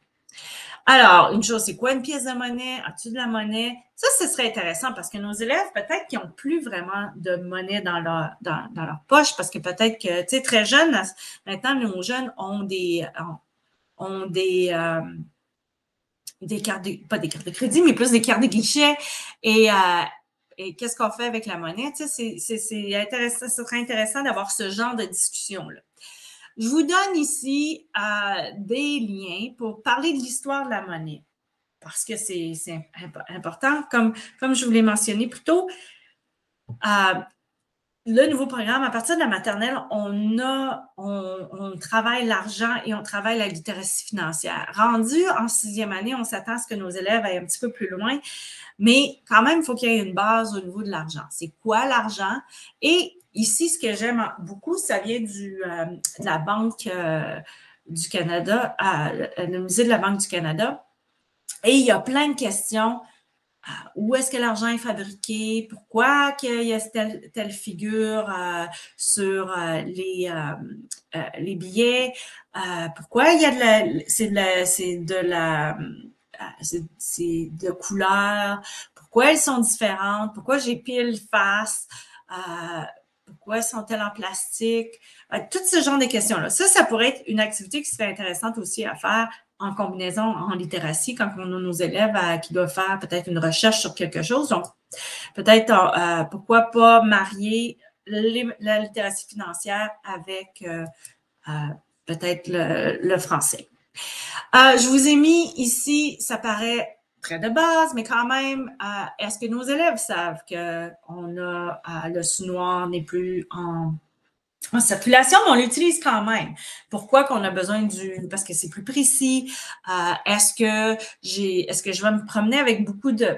Alors, une chose, c'est quoi une pièce de monnaie? As-tu de la monnaie? Ça, ce serait intéressant parce que nos élèves, peut-être qu'ils n'ont plus vraiment de monnaie dans leur poche parce que peut-être que, tu sais, très jeunes, maintenant, nos jeunes ont des cartes pas des cartes de crédit, mais plus des cartes de guichet. Et, euh, et qu'est-ce qu'on fait avec la monnaie? Tu sais, c'est intéressant, ce serait intéressant d'avoir ce genre de discussion-là. Je vous donne ici des liens pour parler de l'histoire de la monnaie parce que c'est important. Comme je vous l'ai mentionné plus tôt, le nouveau programme, à partir de la maternelle, on travaille l'argent et on travaille la littératie financière. Rendu en 6e année, on s'attend à ce que nos élèves aillent un petit peu plus loin, mais quand même, il faut qu'il y ait une base au niveau de l'argent. C'est quoi l'argent? Et ici, ce que j'aime beaucoup, ça vient de la Banque du Canada, le musée de la Banque du Canada. Et il y a plein de questions. Où est-ce que l'argent est fabriqué? Pourquoi qu'il y a telle figure sur les billets? Pourquoi il y a c'est de couleur? Pourquoi elles sont différentes? Pourquoi j'ai pile face? Pourquoi sont-elles en plastique? Tout ce genre de questions-là. Ça pourrait être une activité qui serait intéressante aussi à faire en combinaison en littératie quand on a nos élèves qui doivent faire peut-être une recherche sur quelque chose. Donc, peut-être pourquoi pas marier la littératie financière avec peut-être le français. Je vous ai mis ici, ça paraît très de base, mais quand même, est-ce que nos élèves savent qu'on a le sous-noir n'est plus en circulation, mais on l'utilise quand même. Pourquoi qu'on a besoin parce que c'est plus précis. Est-ce que je vais me promener avec beaucoup de,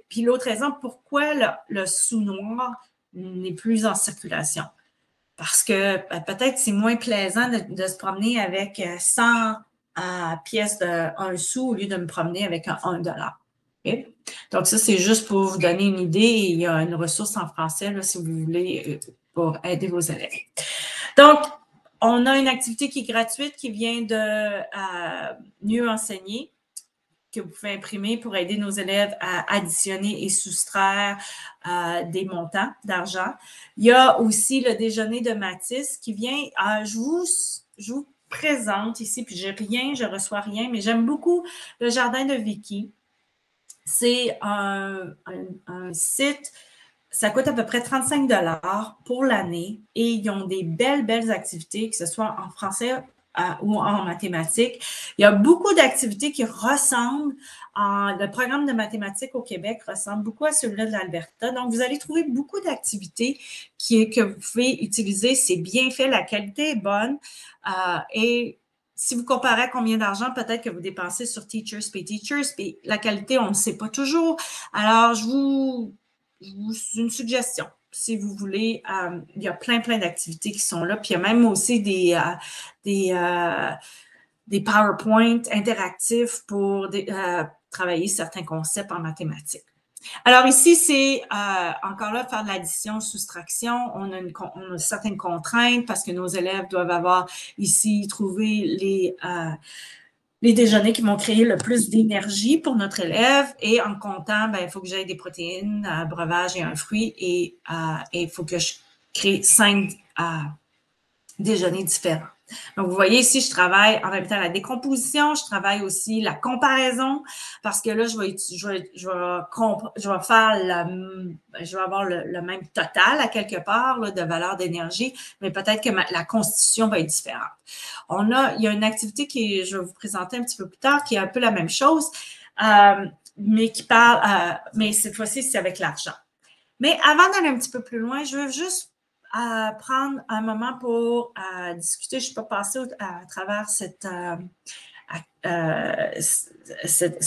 puis l'autre raison, pourquoi le sous-noir n'est plus en circulation? Parce que peut-être c'est moins plaisant de se promener avec 100 pièces de 1 sou au lieu de me promener avec un 1 $. Okay? Donc ça, c'est juste pour vous donner une idée. Il y a une ressource en français là, si vous voulez pour aider vos élèves. Donc, on a une activité qui est gratuite qui vient de mieux enseigner, que vous pouvez imprimer pour aider nos élèves à additionner et soustraire des montants d'argent. Il y a aussi le déjeuner de Mathis qui vient, je vous présente ici, puis je reçois rien, mais j'aime beaucoup le jardin de Vicky. C'est un site, ça coûte à peu près 35 $ pour l'année et ils ont des belles activités, que ce soit en français ou en mathématiques. Il y a beaucoup d'activités qui ressemblent le programme de mathématiques au Québec ressemble beaucoup à celui-là de l'Alberta. Donc, vous allez trouver beaucoup d'activités que vous pouvez utiliser. C'est bien fait, la qualité est bonne et si vous comparez à combien d'argent peut-être que vous dépensez sur Teachers Pay Teachers, puis la qualité, on ne sait pas toujours. Alors, une suggestion. Si vous voulez, il y a plein d'activités qui sont là. Puis il y a même aussi des PowerPoint interactifs pour travailler certains concepts en mathématiques. Alors ici, c'est encore là faire de l'addition, soustraction. On a certaines contraintes parce que nos élèves doivent avoir ici trouvé les déjeuners qui vont créer le plus d'énergie pour notre élève. Et en comptant, il faut que j'aie des protéines, un breuvage et un fruit. Et il faut que je crée 5 déjeuners différents. Donc, vous voyez ici, je travaille en même temps la décomposition, je travaille aussi la comparaison, parce que là, je vais avoir le même total à quelque part là, de valeur d'énergie, mais peut-être que la constitution va être différente. Il y a une activité je vais vous présenter un petit peu plus tard, qui est un peu la même chose, mais qui parle, mais cette fois-ci, c'est avec l'argent. Mais avant d'aller un petit peu plus loin, je veux juste prendre un moment pour discuter. Je ne suis pas passée à travers ce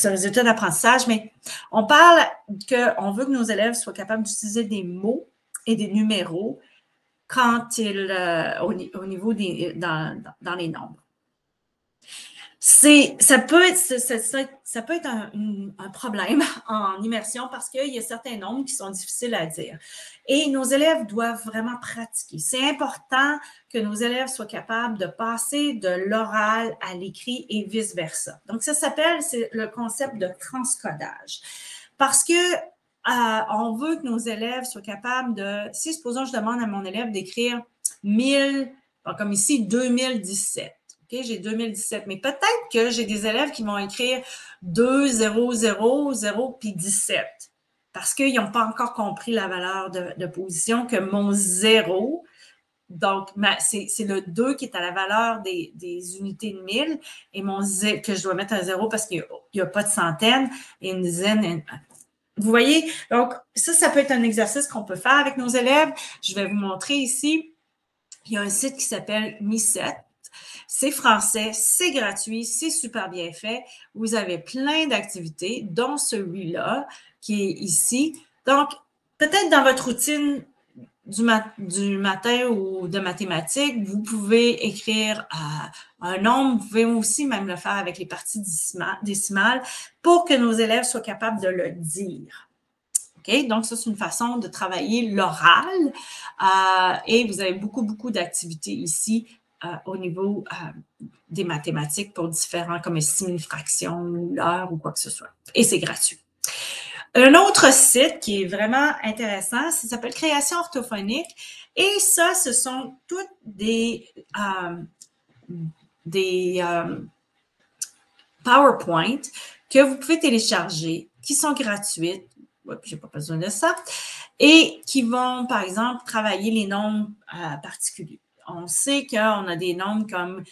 résultat d'apprentissage, mais on parle qu'on veut que nos élèves soient capables d'utiliser des mots et des numéros quand au niveau dans les nombres. Ça peut être un problème en immersion parce qu'il y a certains nombres qui sont difficiles à dire. Et nos élèves doivent vraiment pratiquer. C'est important que nos élèves soient capables de passer de l'oral à l'écrit et vice-versa. Donc, c'est le concept de transcodage. Parce que on veut que nos élèves soient capables si supposons je demande à mon élève d'écrire 1000, comme ici, 2017. OK, j'ai 2017, mais peut-être que j'ai des élèves qui vont écrire 2, 0, 0, 0, puis 17, parce qu'ils n'ont pas encore compris la valeur de position que mon 0, donc c'est le 2 qui est à la valeur des unités de 1000, et que je dois mettre un 0 parce qu'il n'y a pas de centaines, et une dizaine. Vous voyez? Donc, ça peut être un exercice qu'on peut faire avec nos élèves. Je vais vous montrer ici. Il y a un site qui s'appelle Mi7. C'est français, c'est gratuit, c'est super bien fait. Vous avez plein d'activités, dont celui-là qui est ici. Donc, peut-être dans votre routine du matin ou de mathématiques, vous pouvez écrire un nombre. Vous pouvez aussi même le faire avec les parties décimales pour que nos élèves soient capables de le dire. Okay? Donc, ça, c'est une façon de travailler l'oral. Et vous avez beaucoup d'activités ici au niveau des mathématiques pour différents, comme estimer une fraction, l'heure ou quoi que ce soit. Et c'est gratuit. Un autre site qui est vraiment intéressant, ça s'appelle Création orthophonique. Et ça, ce sont toutes des PowerPoint que vous pouvez télécharger, qui sont gratuites. Je n'ai pas besoin de ça. Et qui vont, par exemple, travailler les nombres particuliers. On sait qu'on a des nombres comme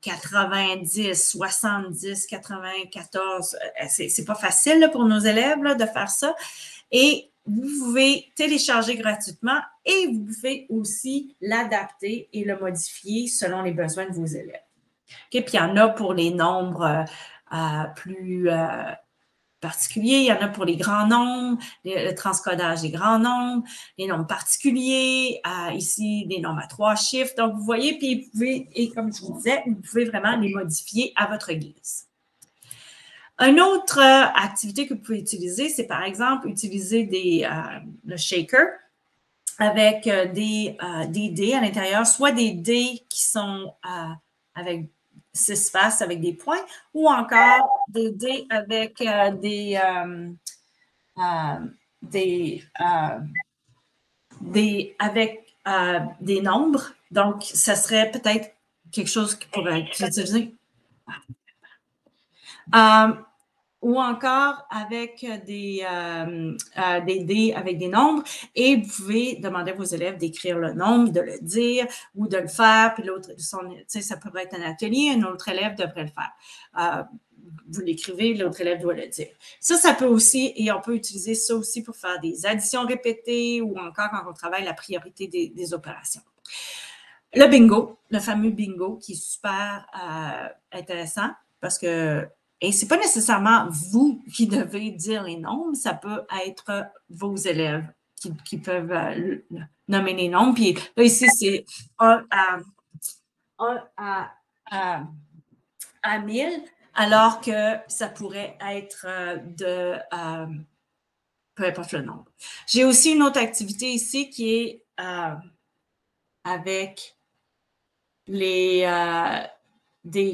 90, 70, 94. C'est pas facile là, pour nos élèves là, de faire ça. Et vous pouvez télécharger gratuitement et vous pouvez aussi l'adapter et le modifier selon les besoins de vos élèves. Okay? Puis il y en a pour les nombres plus particuliers, il y en a pour les grands nombres, le transcodage des grands nombres, les nombres particuliers, ici des nombres à 3 chiffres. Donc, vous voyez, puis vous pouvez, et comme je vous disais, vous pouvez vraiment les modifier à votre guise. Une autre activité que vous pouvez utiliser, c'est par exemple utiliser le shaker avec des dés à l'intérieur, soit des dés qui sont avec 6 faces avec des points, ou encore des dés avec des nombres. Donc, ça serait peut-être quelque chose qui pourrait être utilisé. Ou encore avec des dés avec des nombres, et vous pouvez demander à vos élèves d'écrire le nombre, de le dire ou de le faire, puis l'autre, ça pourrait être un atelier, un autre élève devrait le faire. Vous l'écrivez, l'autre élève doit le dire. Ça peut aussi, et on peut utiliser ça aussi pour faire des additions répétées ou encore quand on travaille la priorité des opérations. Le bingo, le fameux bingo qui est super intéressant parce que et c'est pas nécessairement vous qui devez dire les nombres, ça peut être vos élèves qui peuvent nommer les nombres. Puis là, ici, c'est 1 à 1000, alors que ça pourrait être peu importe le nombre. J'ai aussi une autre activité ici qui est avec des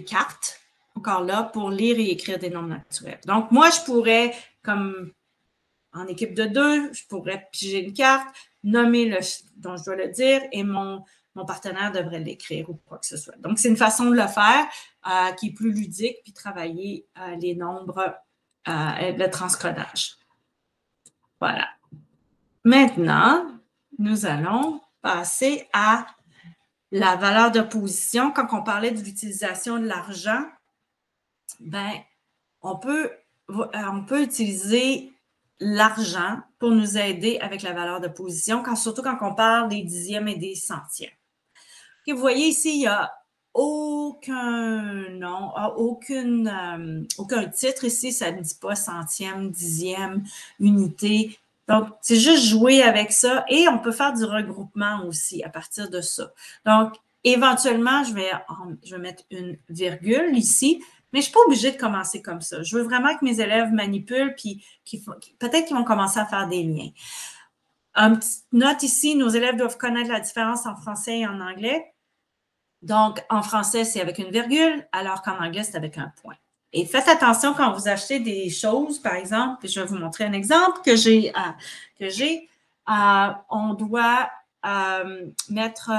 cartes, encore là, pour lire et écrire des nombres naturels. Donc, moi, je pourrais, comme en équipe de 2, je pourrais piger une carte, nommer le dont je dois le dire, et mon partenaire devrait l'écrire ou quoi que ce soit. Donc, c'est une façon de le faire qui est plus ludique, puis travailler les nombres, le transcodage. Voilà. Maintenant, nous allons passer à la valeur de position. Quand on parlait de l'utilisation de l'argent, ben, on peut utiliser l'argent pour nous aider avec la valeur de position, surtout quand on parle des dixièmes et des centièmes. Okay, vous voyez ici, il n'y a aucun nom, aucun titre ici, ça ne dit pas centième, dixième, unité. Donc, c'est juste jouer avec ça et on peut faire du regroupement aussi à partir de ça. Donc, éventuellement, je vais mettre une virgule ici Mais je ne suis pas obligée de commencer comme ça. Je veux vraiment que mes élèves manipulent, puis peut-être qu'ils vont commencer à faire des liens. Une petite note ici, nos élèves doivent connaître la différence en français et en anglais. Donc, en français, c'est avec une virgule, alors qu'en anglais, c'est avec un point. Et faites attention quand vous achetez des choses, par exemple, je vais vous montrer un exemple que j'ai. On doit mettre,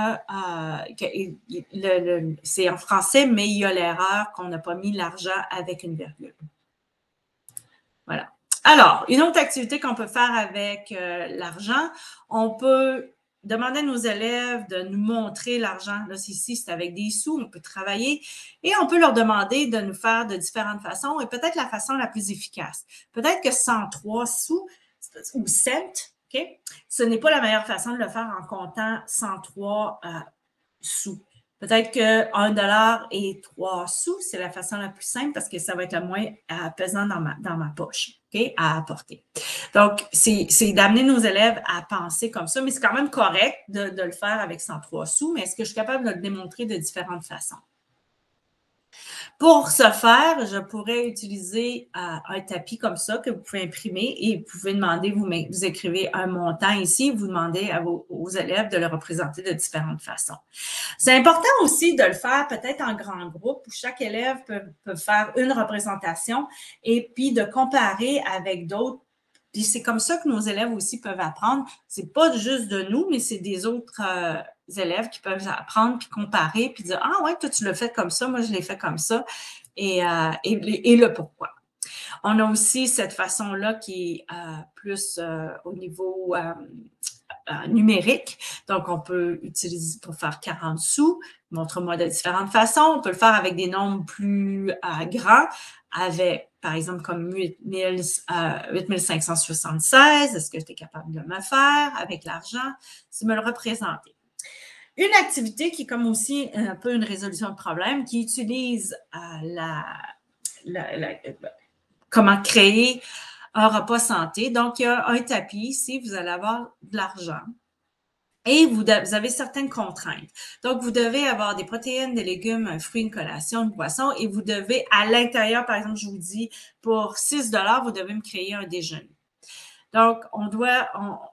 c'est en français, mais il y a l'erreur qu'on n'a pas mis l'argent avec une virgule. Voilà. Alors, une autre activité qu'on peut faire avec l'argent, on peut demander à nos élèves de nous montrer l'argent. Là, ici, c'est avec des sous, on peut travailler et on peut leur demander de nous faire de différentes façons et peut-être la façon la plus efficace. Peut-être que 103 sous ou cents, OK? Ce n'est pas la meilleure façon de le faire en comptant 103 sous. Peut-être que 1 dollar et 3 sous, c'est la façon la plus simple parce que ça va être le moins pesant dans ma poche, OK, à apporter. Donc, c'est d'amener nos élèves à penser comme ça, mais c'est quand même correct de le faire avec 103 sous, mais est-ce que je suis capable de le démontrer de différentes façons? Pour ce faire, je pourrais utiliser un tapis comme ça que vous pouvez imprimer et vous pouvez demander, vous écrivez un montant ici, vous demandez à aux élèves de le représenter de différentes façons. C'est important aussi de le faire peut-être en grand groupe où chaque élève peut faire une représentation et puis de comparer avec d'autres. Puis c'est comme ça que nos élèves aussi peuvent apprendre. C'est pas juste de nous, mais c'est des autres élèves qui peuvent apprendre puis comparer puis dire ah ouais toi tu l'as fait comme ça, moi je l'ai fait comme ça et le pourquoi. On a aussi cette façon-là qui est plus au niveau numérique. Donc, on peut utiliser pour faire 40 sous. Montre-moi de différentes façons. On peut le faire avec des nombres plus grands, avec, par exemple, comme 8576. Est-ce que tu es capable de me faire avec l'argent? Si me le représenter. Une activité qui est comme aussi un peu une résolution de problème, qui utilise comment créer un repas santé. Donc, il y a un tapis ici, vous allez avoir de l'argent. Et vous avez certaines contraintes. Donc, vous devez avoir des protéines, des légumes, un fruit, une collation, une boisson, et vous devez, à l'intérieur, par exemple, je vous dis, pour 6 $ vous devez me créer un déjeuner. Donc,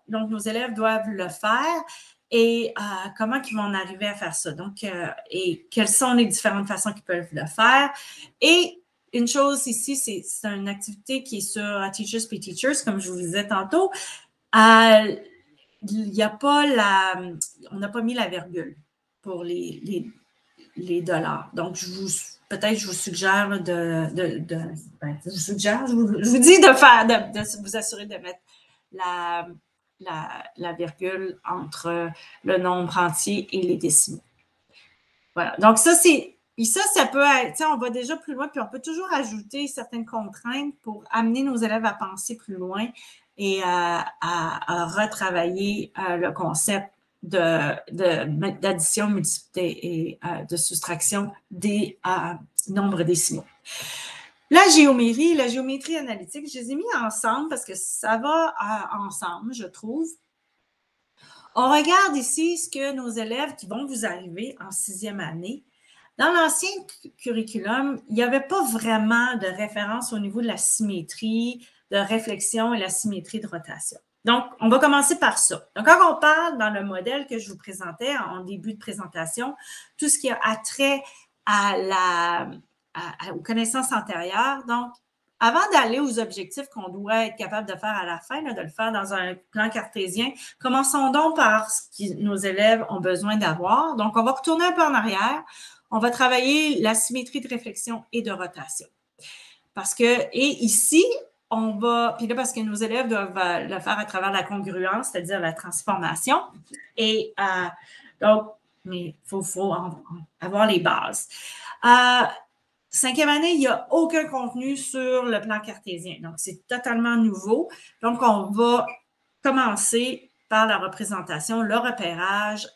donc nos élèves doivent le faire. Et comment ils vont en arriver à faire ça? Donc, et quelles sont les différentes façons qu'ils peuvent le faire? Et une chose ici, c'est une activité qui est sur Teachers Pay Teachers, comme je vous disais tantôt. Il n'y a pas on n'a pas mis la virgule pour les dollars. Donc, peut-être je vous suggère je vous dis de vous assurer de mettre la virgule entre le nombre entier et les décimaux. Voilà. Donc, ça peut être, on va déjà plus loin, puis on peut toujours ajouter certaines contraintes pour amener nos élèves à penser plus loin et à retravailler le concept d'addition, multiplicité et de soustraction des nombres décimaux. La géométrie analytique, je les ai mis ensemble parce que ça va ensemble, je trouve. On regarde ici ce que nos élèves qui vont vous arriver en 6e année. Dans l'ancien curriculum, il n'y avait pas vraiment de référence au niveau de la symétrie, de réflexion et la symétrie de rotation. Donc, on va commencer par ça. Donc, quand on parle dans le modèle que je vous présentais en début de présentation, tout ce qui a attrait aux connaissances antérieures, donc, avant d'aller aux objectifs qu'on doit être capable de faire à la fin, de le faire dans un plan cartésien, commençons donc par ce que nos élèves ont besoin d'avoir. Donc, on va retourner un peu en arrière. On va travailler la symétrie de réflexion et de rotation. Et ici, puis là, parce que nos élèves doivent le faire à travers la congruence, c'est-à-dire la transformation. Et donc, mais il faut avoir les bases. 5e année, il n'y a aucun contenu sur le plan cartésien. Donc, c'est totalement nouveau. Donc, on va commencer par la représentation, le repérage,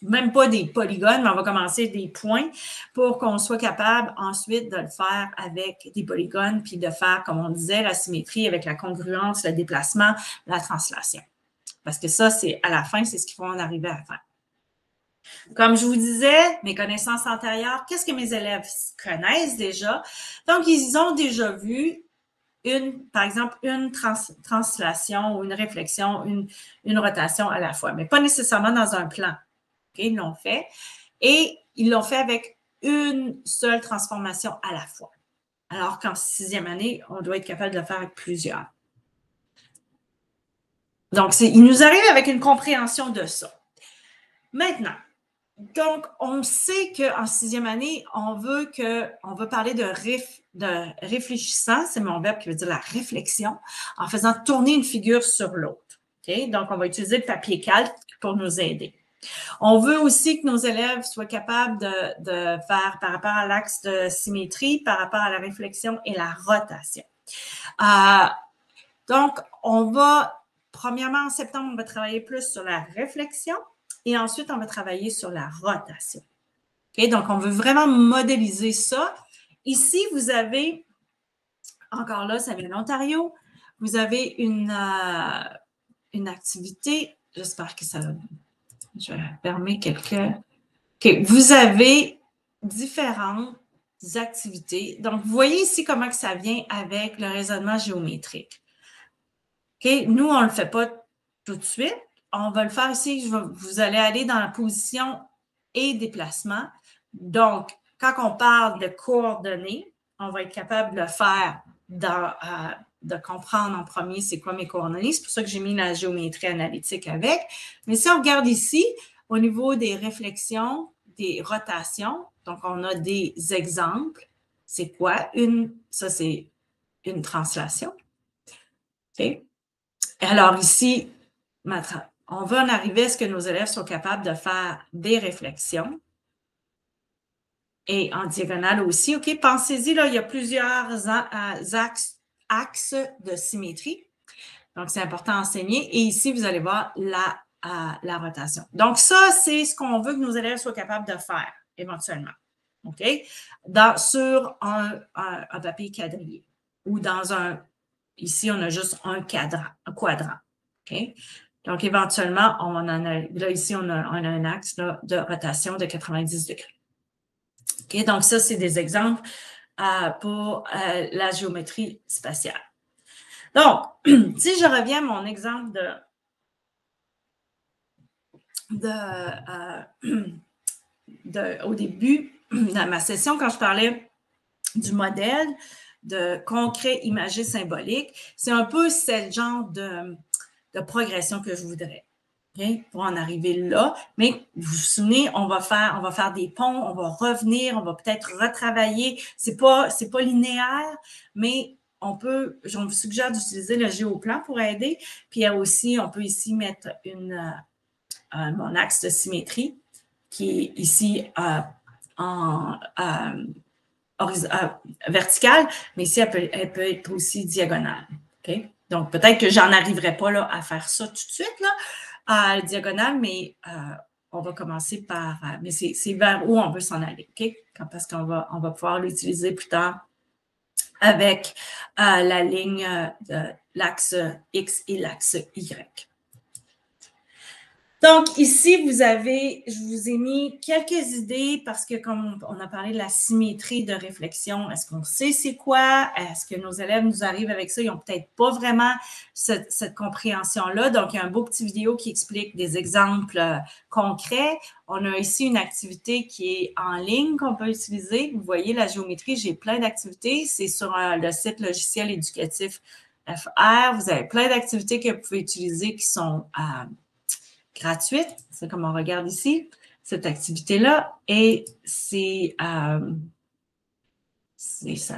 même pas des polygones, mais on va commencer des points pour qu'on soit capable ensuite de le faire avec des polygones, puis de faire, comme on disait, la symétrie avec la congruence, le déplacement, la translation. Parce que ça, à la fin, c'est ce qu'il faut en arriver à faire. Comme je vous disais, mes connaissances antérieures, qu'est-ce que mes élèves connaissent déjà? Donc, ils ont déjà vu par exemple, une translation ou une réflexion, une rotation à la fois, mais pas nécessairement dans un plan. Okay? Ils l'ont fait. Et ils l'ont fait avec une seule transformation à la fois. Alors qu'en 6e année, on doit être capable de le faire avec plusieurs. Donc, il nous arrive avec une compréhension de ça. Maintenant, donc, on sait qu'en 6e année, on veut parler de réfléchissant, c'est mon verbe qui veut dire la réflexion, en faisant tourner une figure sur l'autre. Okay? Donc, on va utiliser le papier calque pour nous aider. On veut aussi que nos élèves soient capables de faire par rapport à l'axe de symétrie, par rapport à la réflexion et la rotation. Donc, premièrement, en septembre, on va travailler plus sur la réflexion et ensuite, on va travailler sur la rotation. Okay? Donc, on veut vraiment modéliser ça. Ici, vous avez, encore là, ça vient de l'Ontario, vous avez une activité, j'espère que ça va. Je vais fermer quelques. OK, vous avez différentes activités. Donc, vous voyez ici comment que ça vient avec le raisonnement géométrique. OK, nous, on ne le fait pas tout de suite. On va le faire ici. Vous allez aller dans la position et déplacement. Donc, quand on parle de coordonnées, on va être capable de le faire de comprendre en premier c'est quoi mes coordonnées. C'est pour ça que j'ai mis la géométrie analytique avec. Mais si on regarde ici, au niveau des réflexions, des rotations, donc on a des exemples. C'est quoi? Ça, c'est une translation. OK? Alors ici, on va en arriver à ce que nos élèves soient capables de faire des réflexions. Et en diagonale aussi, OK? Pensez-y, là, il y a plusieurs axes de symétrie. Donc, c'est important à enseigner. Et ici, vous allez voir la rotation. Donc, ça, c'est ce qu'on veut que nos élèves soient capables de faire éventuellement. OK? Sur un papier quadrillé ou dans ici, on a juste un quadrant. OK? Donc, éventuellement, là, ici, on a un axe là, de rotation de 90 degrés. OK? Donc, ça, c'est des exemples pour la géométrie spatiale. Donc, si je reviens à mon exemple au début de ma session, quand je parlais du modèle de concret, imagé, symbolique, c'est un peu ce genre de progression que je voudrais. Okay, pour en arriver là. Mais vous vous souvenez, on va faire des ponts, on va revenir, on va peut-être retravailler. C'est pas linéaire, mais je vous suggère d'utiliser le géoplan pour aider. Puis aussi, on peut ici mettre mon axe de symétrie qui est ici verticale, mais ici, elle peut être aussi diagonale. Okay? Donc, peut-être que j'en arriverai pas là, à faire ça tout de suite, là, à diagonale, mais on va commencer par... mais c'est vers où on veut s'en aller, OK? Parce qu'on va pouvoir l'utiliser plus tard avec la ligne de l'axe X et l'axe Y. Donc, ici, je vous ai mis quelques idées parce que comme on a parlé de la symétrie de réflexion, est-ce qu'on sait c'est quoi? Est-ce que nos élèves nous arrivent avec ça? Ils n'ont peut-être pas vraiment cette compréhension-là. Donc, il y a un beau petit vidéo qui explique des exemples concrets. On a ici une activité qui est en ligne qu'on peut utiliser. Vous voyez, la géométrie, j'ai plein d'activités. C'est sur le site logiciel éducatif FR. Vous avez plein d'activités que vous pouvez utiliser qui sont gratuite, c'est comme on regarde ici, cette activité-là, et ça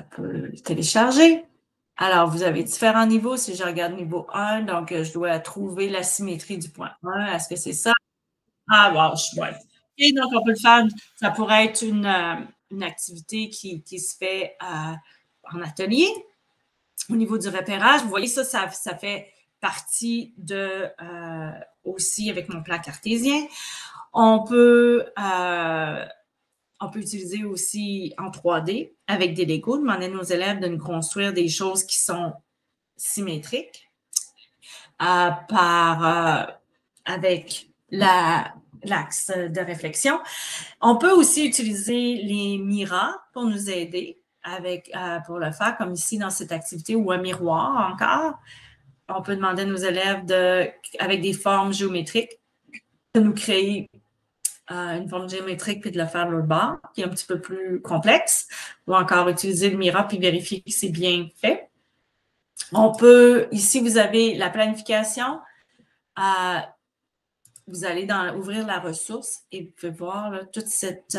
peut télécharger. Alors, vous avez différents niveaux. Si je regarde niveau 1, donc je dois trouver la symétrie du point 1. Est-ce que c'est ça? Ah, bon, ouais. Et donc, on peut le faire. Ça pourrait être une activité qui se fait en atelier. Au niveau du repérage, vous voyez ça fait partie aussi avec mon plan cartésien. On peut utiliser aussi en 3D avec des Legos, demander à nos élèves de nous construire des choses qui sont symétriques avec l'axe de réflexion. On peut aussi utiliser les miras pour nous aider pour le faire, comme ici dans cette activité, ou un miroir encore. On peut demander à nos élèves, avec des formes géométriques, de nous créer une forme géométrique puis de le faire de l'autre bord, qui est un petit peu plus complexe, ou encore utiliser le miroir puis vérifier que c'est bien fait. On peut, ici, vous avez la planification. Vous allez ouvrir la ressource et vous pouvez voir là, toute cette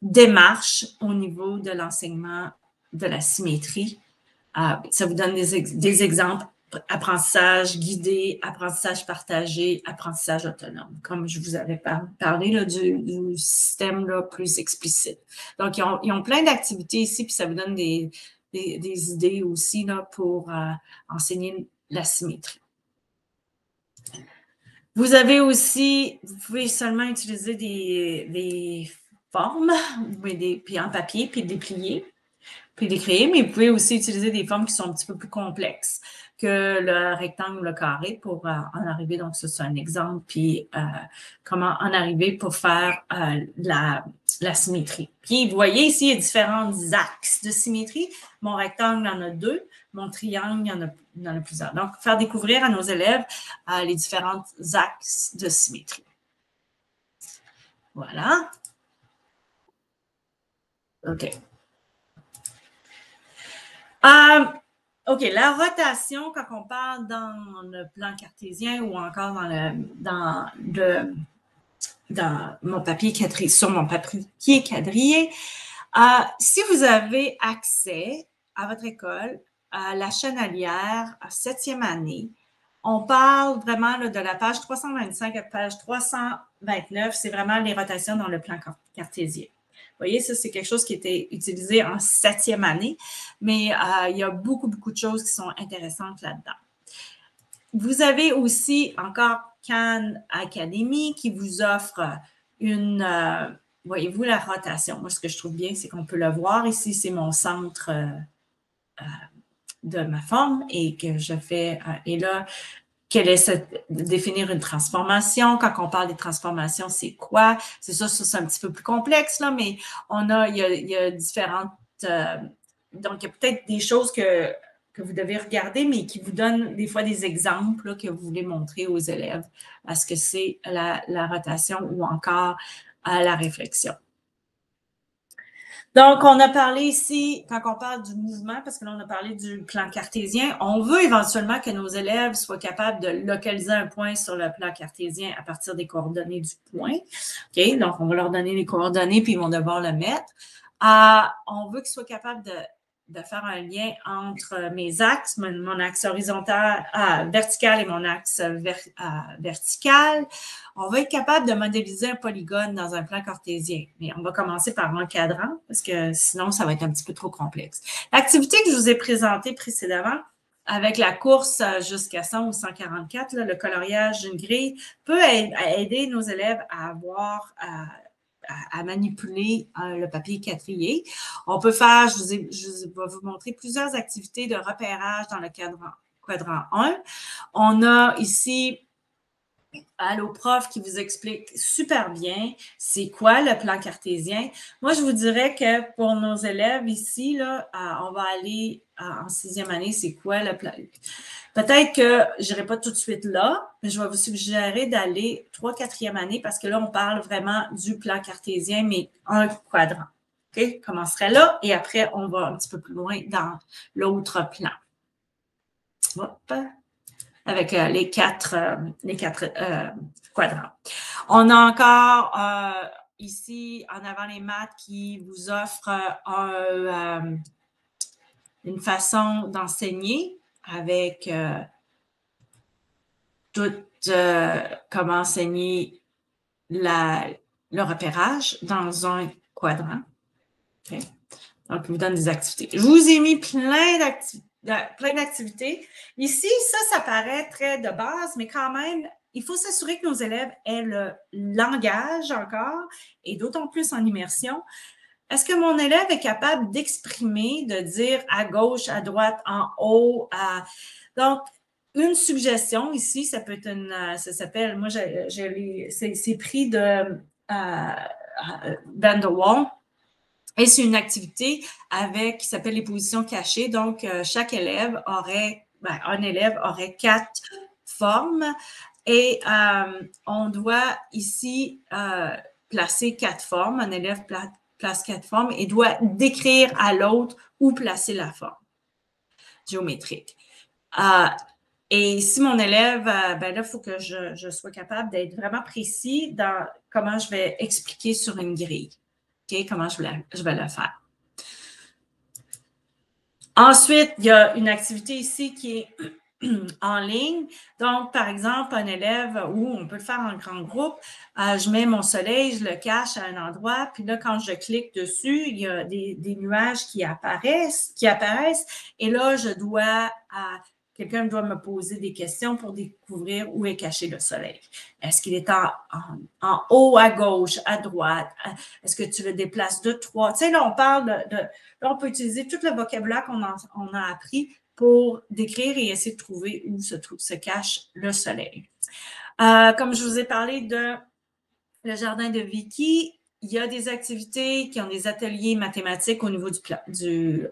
démarche au niveau de l'enseignement de la symétrie. Ça vous donne des exemples: apprentissage guidé, apprentissage partagé, apprentissage autonome, comme je vous avais parlé là, du système là, plus explicite. Donc, ils ont plein d'activités ici, puis ça vous donne des idées aussi là, pour enseigner la symétrie. Vous avez aussi, vous pouvez seulement utiliser des formes, puis en papier, puis déplier, puis décrire, mais vous pouvez aussi utiliser des formes qui sont un petit peu plus complexes que le rectangle ou le carré pour en arriver. Donc, ça, c'est un exemple, puis comment en arriver pour faire la symétrie. Puis, vous voyez ici, il y a différents axes de symétrie. Mon rectangle, il y en a 2. Mon triangle, il y en a plusieurs. Donc, faire découvrir à nos élèves les différents axes de symétrie. Voilà. OK. OK, la rotation, quand on parle dans le plan cartésien ou encore dans mon papier quadrillé, sur mon papier quadrillé, si vous avez accès à votre école, à la Chenalière, à 7e année, on parle vraiment là, de la page 325 à la page 329, c'est vraiment les rotations dans le plan cartésien. Vous voyez, ça, c'est quelque chose qui était utilisé en 7e année, mais il y a beaucoup, beaucoup de choses qui sont intéressantes là-dedans. Vous avez aussi encore Khan Academy qui vous offre voyez-vous, la rotation. Moi, ce que je trouve bien, c'est qu'on peut le voir. Ici, c'est mon centre de ma forme et que je fais, et là, définir une transformation. Quand on parle des transformations, c'est quoi? C'est ça, c'est un petit peu plus complexe, là, mais il y a différentes... donc, il y a peut-être des choses que vous devez regarder, mais qui vous donnent des fois des exemples là, que vous voulez montrer aux élèves à ce que c'est la rotation ou encore à la réflexion. Donc, on a parlé ici, quand on parle du mouvement, parce que là, on a parlé du plan cartésien, on veut éventuellement que nos élèves soient capables de localiser un point sur le plan cartésien à partir des coordonnées du point. OK? Donc, on va leur donner les coordonnées, puis ils vont devoir le mettre. On veut qu'ils soient capables de faire un lien entre mes axes, mon axe horizontal, vertical et mon axe vertical. On va être capable de modéliser un polygone dans un plan cartésien. Mais on va commencer par un cadran parce que sinon, ça va être un petit peu trop complexe. L'activité que je vous ai présentée précédemment, avec la course jusqu'à 100 ou 144, là, le coloriage d'une grille, peut aider nos élèves à avoir... à manipuler le papier quadrillé. On peut faire, je vais vous montrer plusieurs activités de repérage dans le quadrant 1. On a ici Allo Prof qui vous explique super bien c'est quoi le plan cartésien. Moi, je vous dirais que pour nos élèves ici, là, on va aller en 6e année, c'est quoi le plan? Peut-être que je n'irai pas tout de suite là, mais je vais vous suggérer d'aller 3e, 4e année parce que là, on parle vraiment du plan cartésien, mais un quadrant. OK? On commencerait là et après, on va un petit peu plus loin dans l'autre plan. Hop. Avec les quatre quadrants. On a encore ici, en avant les maths, qui vous offre une façon d'enseigner avec comment enseigner le repérage dans un quadrant. Okay. Donc, il vous donne des activités. Je vous ai mis plein d'activités. Ici, ça paraît très de base, mais quand même, il faut s'assurer que nos élèves aient le langage encore, et d'autant plus en immersion. Est-ce que mon élève est capable d'exprimer, de dire à gauche, à droite, en haut? Donc, une suggestion ici, ça peut être ça s'appelle, moi, c'est pris de Van der Waal. Et c'est une activité qui s'appelle les positions cachées. Donc, chaque élève un élève aurait 4 formes et on doit ici placer 4 formes. Un élève place 4 formes et doit décrire à l'autre où placer la forme géométrique. Et si mon élève, ben là, il faut que je sois capable d'être vraiment précis dans comment je vais expliquer sur une grille. Okay? Comment je vais le faire. Ensuite, il y a une activité ici qui est en ligne. Donc, par exemple, un élève, ou on peut le faire en grand groupe, je mets mon soleil, je le cache à un endroit, puis là, quand je clique dessus, il y a des nuages qui apparaissent, et là, quelqu'un doit me poser des questions pour découvrir où est caché le soleil. Est-ce qu'il est en haut, à gauche, à droite? Est-ce que tu le déplaces de 3? Tu sais, là, on parle là, on peut utiliser tout le vocabulaire qu'on a appris pour décrire et essayer de trouver où se cache le soleil. Comme je vous ai parlé de le jardin de Vicky, il y a des activités qui ont des ateliers mathématiques au niveau du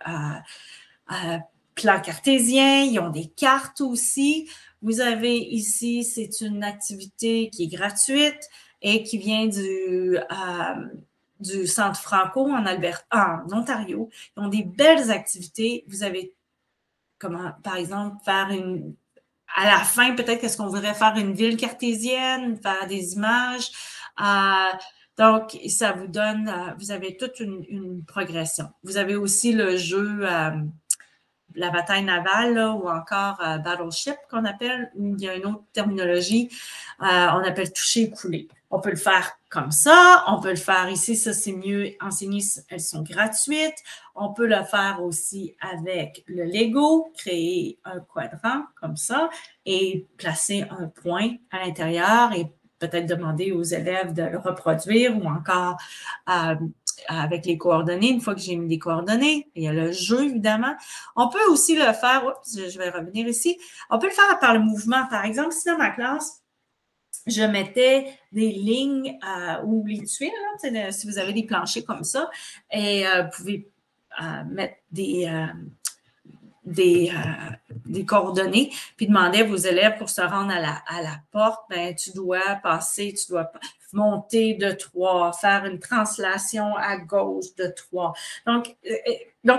plan cartésien. Ils ont des cartes aussi. Vous avez ici, c'est une activité qui est gratuite et qui vient du Centre Franco en Ontario. Ils ont des belles activités. Vous avez par exemple, à la fin, peut-être qu'est-ce qu'on voudrait faire une ville cartésienne, faire des images. Donc, ça vous donne, vous avez toute une progression. Vous avez aussi le jeu la bataille navale là, ou encore battleship qu'on appelle, où il y a une autre terminologie, on appelle toucher et couler. On peut le faire comme ça, on peut le faire ici, ça c'est mieux enseigné, elles sont gratuites. On peut le faire aussi avec le Lego, créer un quadrant comme ça et placer un point à l'intérieur et peut-être demander aux élèves de le reproduire ou encore avec les coordonnées, une fois que j'ai mis les coordonnées, il y a le jeu évidemment. On peut aussi le faire, je vais revenir ici, on peut le faire par le mouvement. Par exemple, si dans ma classe, je mettais des lignes ou les tuiles, là, si vous avez des planchers comme ça, et vous pouvez mettre des coordonnées, puis demander à vos élèves pour se rendre à la porte, ben, tu dois monter de 3, faire une translation à gauche de 3. Donc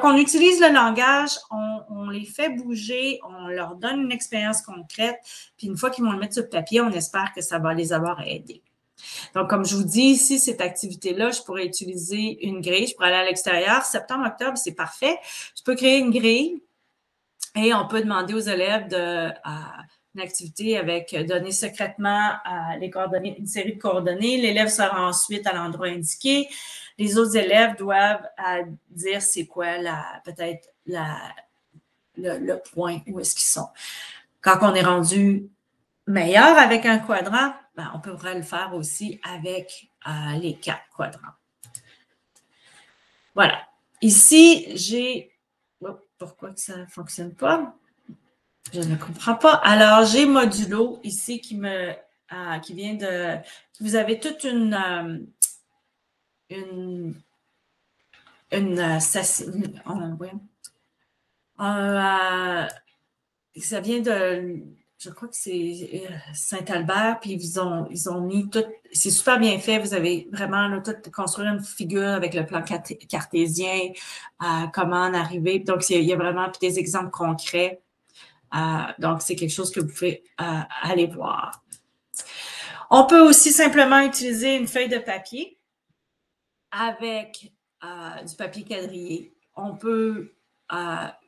on utilise le langage, on les fait bouger, on leur donne une expérience concrète, puis une fois qu'ils vont le mettre sur le papier, on espère que ça va les avoir aidés. Donc, comme je vous dis ici, cette activité-là, je pourrais utiliser une grille, je pourrais aller à l'extérieur. Septembre, octobre, c'est parfait. Je peux créer une grille. Et on peut demander aux élèves une activité avec donner secrètement les coordonnées, une série de coordonnées. L'élève sera ensuite à l'endroit indiqué. Les autres élèves doivent dire c'est quoi peut-être le point, où est-ce qu'ils sont. Quand on est rendu meilleur avec un quadrant, ben, on pourrait le faire aussi avec les 4 quadrants. Voilà. Ici, j'ai... Pourquoi que ça ne fonctionne pas? Je ne comprends pas. Alors, j'ai Modulo ici qui vient de... Vous avez toute ça vient de... Je crois que c'est Saint-Albert, puis ils ont mis tout... C'est super bien fait. Vous avez vraiment là, tout construit une figure avec le plan cartésien, comment en arriver. Donc, il y a vraiment des exemples concrets. Donc, c'est quelque chose que vous pouvez aller voir. On peut aussi simplement utiliser une feuille de papier avec du papier quadrillé. On peut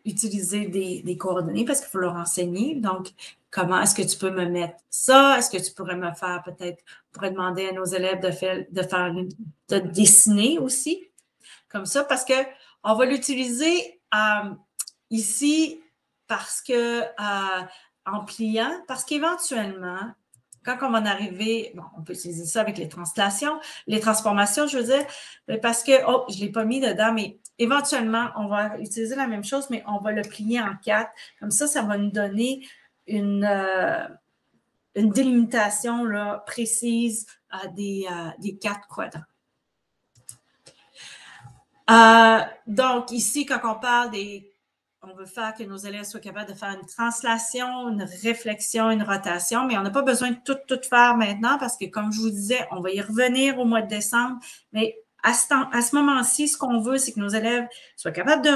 utiliser des coordonnées parce qu'il faut leur enseigner. Donc, comment est-ce que tu peux me mettre ça? Est-ce que tu pourrais me faire peut-être, on pourrait demander à nos élèves de dessiner aussi, comme ça, parce que on va l'utiliser ici parce que en pliant, parce qu'éventuellement, quand on va en arriver, bon, on peut utiliser ça avec les translations, les transformations, je veux dire, parce que, je ne l'ai pas mis dedans, mais éventuellement, on va utiliser la même chose, mais on va le plier en 4. Comme ça va nous donner une délimitation là, précise des 4 quadrants. Donc, ici, quand on parle on veut faire que nos élèves soient capables de faire une translation, une réflexion, une rotation, mais on n'a pas besoin de tout faire maintenant parce que, comme je vous disais, on va y revenir au mois de décembre, mais à ce moment-ci, ce qu'on veut, c'est que nos élèves soient capables de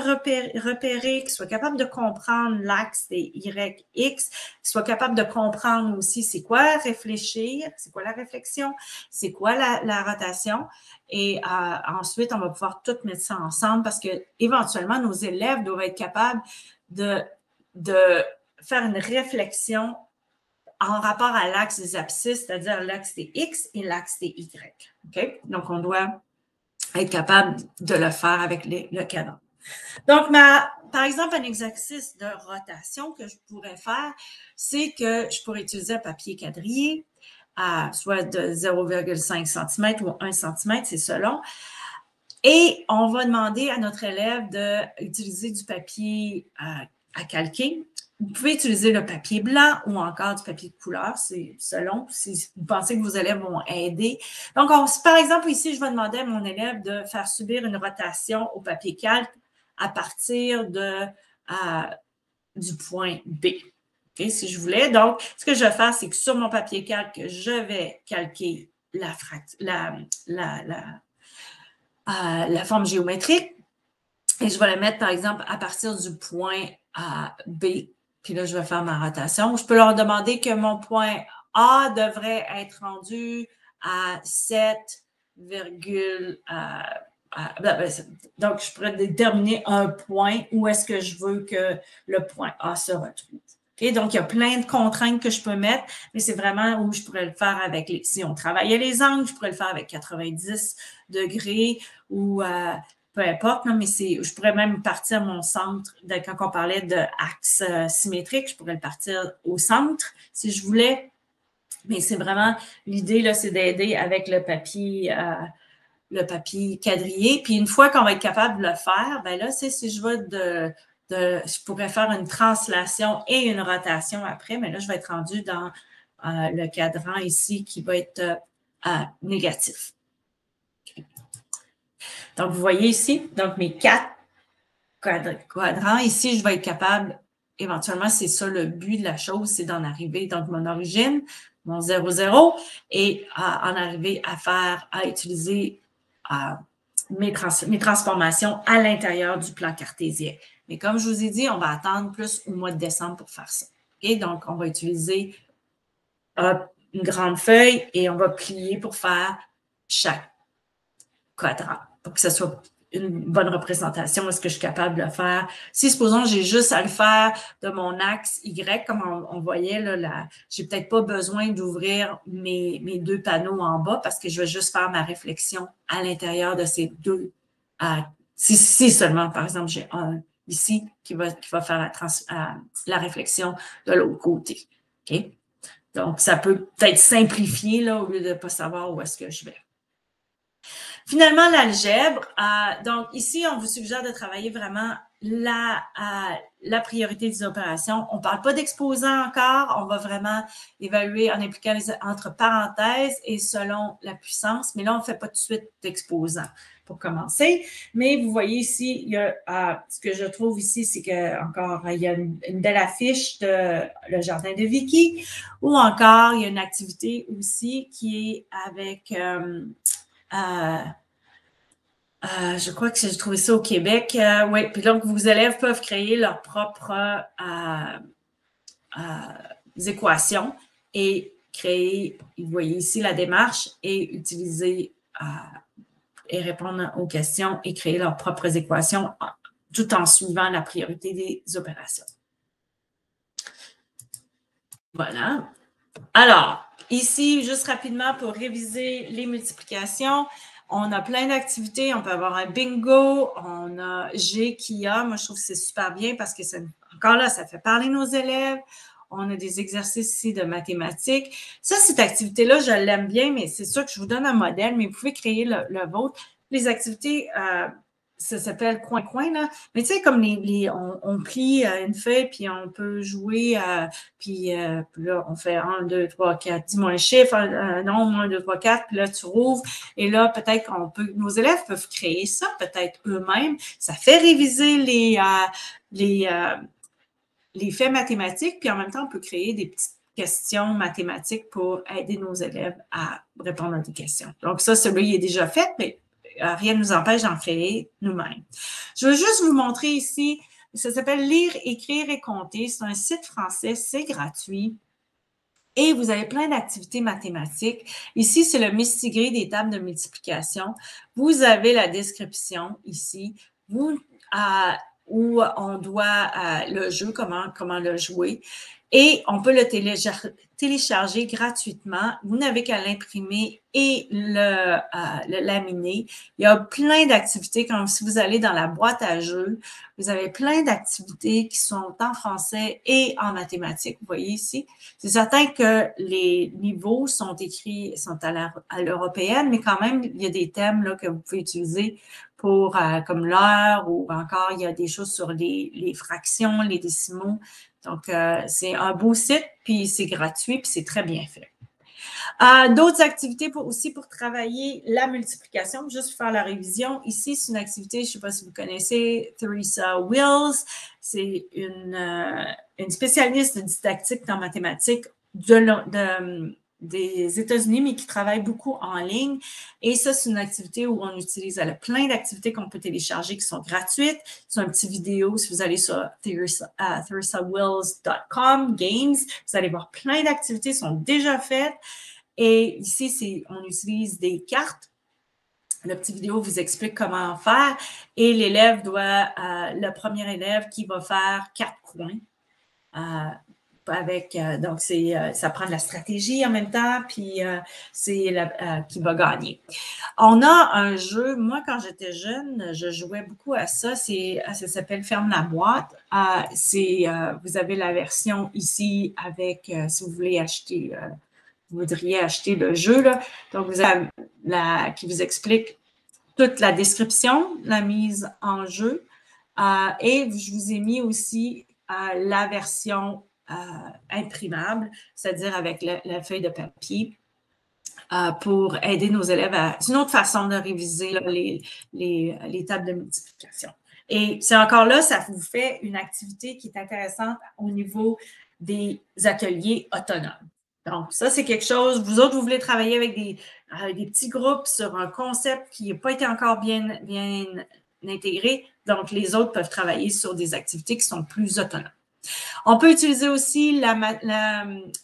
repérer, qu'ils soient capables de comprendre l'axe des Y, X, qu'ils soient capables de comprendre aussi c'est quoi réfléchir, c'est quoi la réflexion, c'est quoi la rotation. Et ensuite, on va pouvoir tout mettre ça ensemble parce que éventuellement, nos élèves doivent être capables de faire une réflexion en rapport à l'axe des abscisses, c'est-à-dire l'axe des X et l'axe des Y. Okay? Donc, on doit être capable de le faire avec le cadran. Donc, par exemple, un exercice de rotation que je pourrais faire, c'est que je pourrais utiliser un papier quadrillé, soit de 0,5 cm ou 1 cm, c'est selon. Et on va demander à notre élève d'utiliser du papier à calquer. Vous pouvez utiliser le papier blanc ou encore du papier de couleur, c'est selon si vous pensez que vos élèves vont aider. Donc, par exemple, ici, je vais demander à mon élève de faire subir une rotation au papier calque à partir du point B. Okay, si je voulais. Donc, ce que je vais faire, c'est que sur mon papier calque, je vais calquer la forme géométrique et je vais la mettre, par exemple, à partir du point B. Puis là, je vais faire ma rotation. Je peux leur demander que mon point A devrait être rendu à 7, donc, je pourrais déterminer un point où est-ce que je veux que le point A se retrouve. Okay? Donc, il y a plein de contraintes que je peux mettre, mais c'est vraiment où je pourrais le faire avec si on travaillait les angles, je pourrais le faire avec 90 degrés ou peu importe, non, mais je pourrais même partir mon centre, quand on parlait d'axe symétrique, je pourrais le partir au centre si je voulais, mais c'est vraiment, l'idée, là, c'est d'aider avec le papier quadrillé. Puis une fois qu'on va être capable de le faire, ben là, si je veux je pourrais faire une translation et une rotation après, mais là, je vais être rendu dans le cadran ici qui va être négatif. Okay. Donc, vous voyez ici, donc mes 4 quadrants. Ici, je vais être capable, éventuellement, c'est ça le but de la chose, c'est d'en arriver, donc mon origine, mon 0, 0, et en arriver à utiliser mes transformations à l'intérieur du plan cartésien. Mais comme je vous ai dit, on va attendre plus au mois de décembre pour faire ça. Okay? Donc, on va utiliser une grande feuille et on va plier pour faire chaque quadrant pour que ce soit une bonne représentation. Est-ce que je suis capable de le faire? Si, supposons, j'ai juste à le faire de mon axe Y, comme on voyait, là, j'ai peut-être pas besoin d'ouvrir mes 2 panneaux en bas parce que je vais juste faire ma réflexion à l'intérieur de ces 2. Si seulement, par exemple, j'ai un ici qui va faire la réflexion de l'autre côté. OK? Donc, ça peut peut-être simplifier là, au lieu de ne pas savoir où est-ce que je vais. Finalement, l'algèbre. Donc, ici, on vous suggère de travailler vraiment la priorité des opérations. On ne parle pas d'exposant encore. On va vraiment évaluer en impliquant entre parenthèses et selon la puissance. Mais là, on ne fait pas tout de suite d'exposant pour commencer. Mais vous voyez ici, il y a, ce que je trouve ici, c'est qu'encore, il y a une belle affiche de le jardin de Vicky ou encore, il y a une activité aussi qui est avec... je crois que j'ai trouvé ça au Québec. Oui, puis donc vos élèves peuvent créer leurs propres équations et créer, vous voyez ici la démarche, et utiliser et répondre aux questions et créer leurs propres équations tout en suivant la priorité des opérations. Voilà. Alors, ici, juste rapidement pour réviser les multiplications, on a plein d'activités. On peut avoir un bingo, on a GKIA. Moi, je trouve que c'est super bien parce que encore là, ça fait parler nos élèves. On a des exercices ici de mathématiques. Ça, cette activité-là, je l'aime bien, mais c'est sûr que je vous donne un modèle, mais vous pouvez créer le vôtre. Les activités ça s'appelle coin-coin, là. Mais tu sais, comme on plie une feuille, puis on peut jouer, puis là, on fait 1, 2, 3, 4, dis-moi un chiffre, un nombre, 1, 2, 3, 4, puis là, tu rouvres. Et là, peut-être nos élèves peuvent créer ça, peut-être eux-mêmes. Ça fait réviser les faits mathématiques, puis en même temps, on peut créer des petites questions mathématiques pour aider nos élèves à répondre à des questions. Donc ça, celui-là, il est déjà fait, mais rien ne nous empêche d'en créer nous-mêmes. Je veux juste vous montrer ici, ça s'appelle Lire, écrire et compter. C'est un site français, c'est gratuit. Et vous avez plein d'activités mathématiques. Ici, c'est le Mistigris des tables de multiplication. Vous avez la description ici. Où on doit le jeu, comment le jouer. Et on peut le télécharger gratuitement. Vous n'avez qu'à l'imprimer et le laminer. Il y a plein d'activités, comme si vous allez dans la boîte à jeux, vous avez plein d'activités qui sont en français et en mathématiques. Vous voyez ici. C'est certain que les niveaux sont à l'européenne, mais quand même, il y a des thèmes là, que vous pouvez utiliser pour comme l'heure ou encore il y a des choses sur les fractions, les décimaux. Donc, c'est un beau site, puis c'est gratuit, puis c'est très bien fait. D'autres activités aussi pour travailler la multiplication, juste pour faire la révision. Ici, c'est une activité, je ne sais pas si vous connaissez, Theresa Wills. C'est une spécialiste de didactique en mathématiques des États-Unis, mais qui travaille beaucoup en ligne. Et ça, c'est une activité où on utilise plein d'activités qu'on peut télécharger qui sont gratuites. C'est un petit vidéo. Si vous allez sur theresawills.com, Games, vous allez voir plein d'activités qui sont déjà faites. Et ici, on utilise des cartes. Le petit vidéo vous explique comment faire. Et l'élève le premier élève qui va faire 4 coins. Donc, ça prend de la stratégie en même temps, puis c'est qui va gagner. On a un jeu, moi, quand j'étais jeune, je jouais beaucoup à ça. Ça s'appelle Ferme la boîte. Vous avez la version ici avec, si vous voulez acheter, vous voudriez acheter le jeu, là. Donc, vous avez qui vous explique toute la description, la mise en jeu. Et je vous ai mis aussi la version imprimable, c'est-à-dire avec la feuille de papier, pour aider nos élèves c'est une autre façon de réviser là, les tables de multiplication. Et c'est encore là, ça vous fait une activité qui est intéressante au niveau des ateliers autonomes. Donc, ça, c'est quelque chose, vous autres, vous voulez travailler avec des petits groupes sur un concept qui n'a pas été encore bien intégré. Donc, les autres peuvent travailler sur des activités qui sont plus autonomes. On peut utiliser aussi les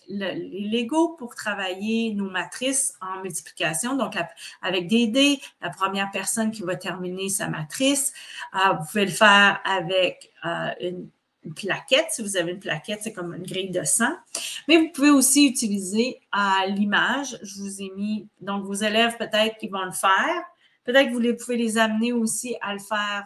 Lego pour travailler nos matrices en multiplication. Donc, avec des dés, la première personne qui va terminer sa matrice, vous pouvez le faire avec une plaquette. Si vous avez une plaquette, c'est comme une grille de 100. Mais vous pouvez aussi utiliser l'image. Je vous ai mis, donc vos élèves peut-être qui vont le faire. Peut-être que vous pouvez les amener aussi à le faire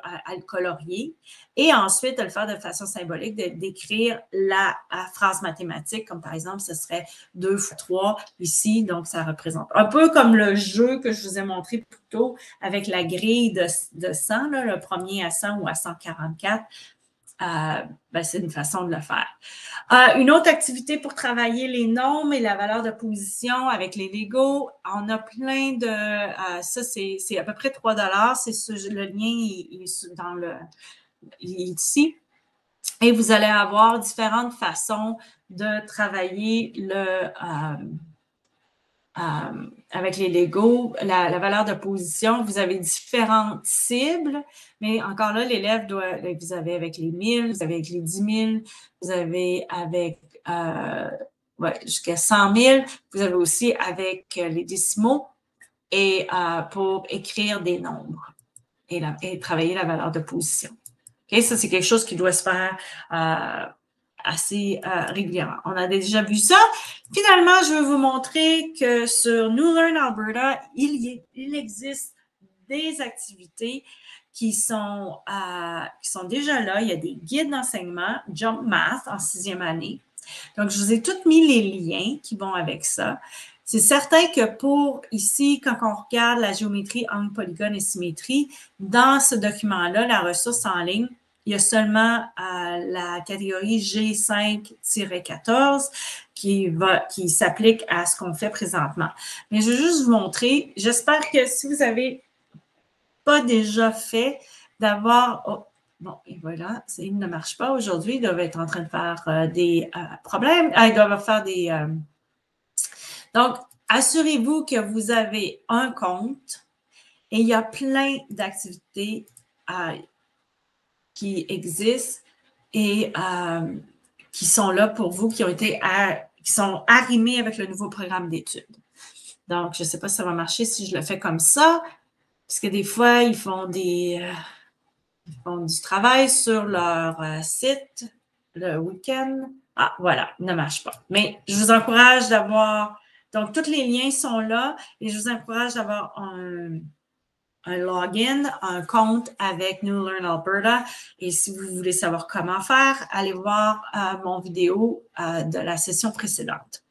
à le colorier et ensuite à le faire de façon symbolique, d'écrire la phrase mathématique, comme par exemple, ce serait 2 fois 3 ici, donc ça représente un peu comme le jeu que je vous ai montré plus tôt avec la grille de 100, là, le premier à 100 ou à 144. C'est une façon de le faire. Une autre activité pour travailler les nombres et la valeur de position avec les Lego, on a plein de... ça, c'est à peu près 3 $. Le lien il est ici. Et vous allez avoir différentes façons de travailler avec les Lego, la valeur de position. Vous avez différentes cibles, mais encore là, l'élève vous avez avec les 1000, vous avez avec les 10 000, vous avez avec jusqu'à 100 000, vous avez aussi avec les décimaux et pour écrire des nombres et travailler la valeur de position. Okay? Ça, c'est quelque chose qui doit se faire assez régulièrement. On a déjà vu ça. Finalement, je vais vous montrer que sur New Learn Alberta, il existe des activités qui sont déjà là. Il y a des guides d'enseignement, Jump Math en 6e année. Donc, je vous ai tous mis les liens qui vont avec ça. C'est certain que pour ici, quand on regarde la géométrie, angle, polygone et symétrie, dans ce document-là, la ressource en ligne, il y a seulement la catégorie G5-14 qui s'applique à ce qu'on fait présentement. Mais je vais juste vous montrer, j'espère que si vous n'avez pas déjà fait, d'avoir... Oh, bon, et voilà, il ne marche pas aujourd'hui. Ils doivent être en train de faire des problèmes. Ils doivent faire des... Donc, assurez-vous que vous avez un compte et il y a plein d'activités qui existent et qui sont là pour vous, qui sont arrimées avec le nouveau programme d'études. Donc, je ne sais pas si ça va marcher si je le fais comme ça, parce que des fois, ils font du travail sur leur site le week-end. Ah, voilà, il ne marche pas. Mais je vous encourage d'avoir... Donc, tous les liens sont là et je vous encourage d'avoir un login, un compte avec New Learn Alberta. Et si vous voulez savoir comment faire, allez voir mon vidéo de la session précédente.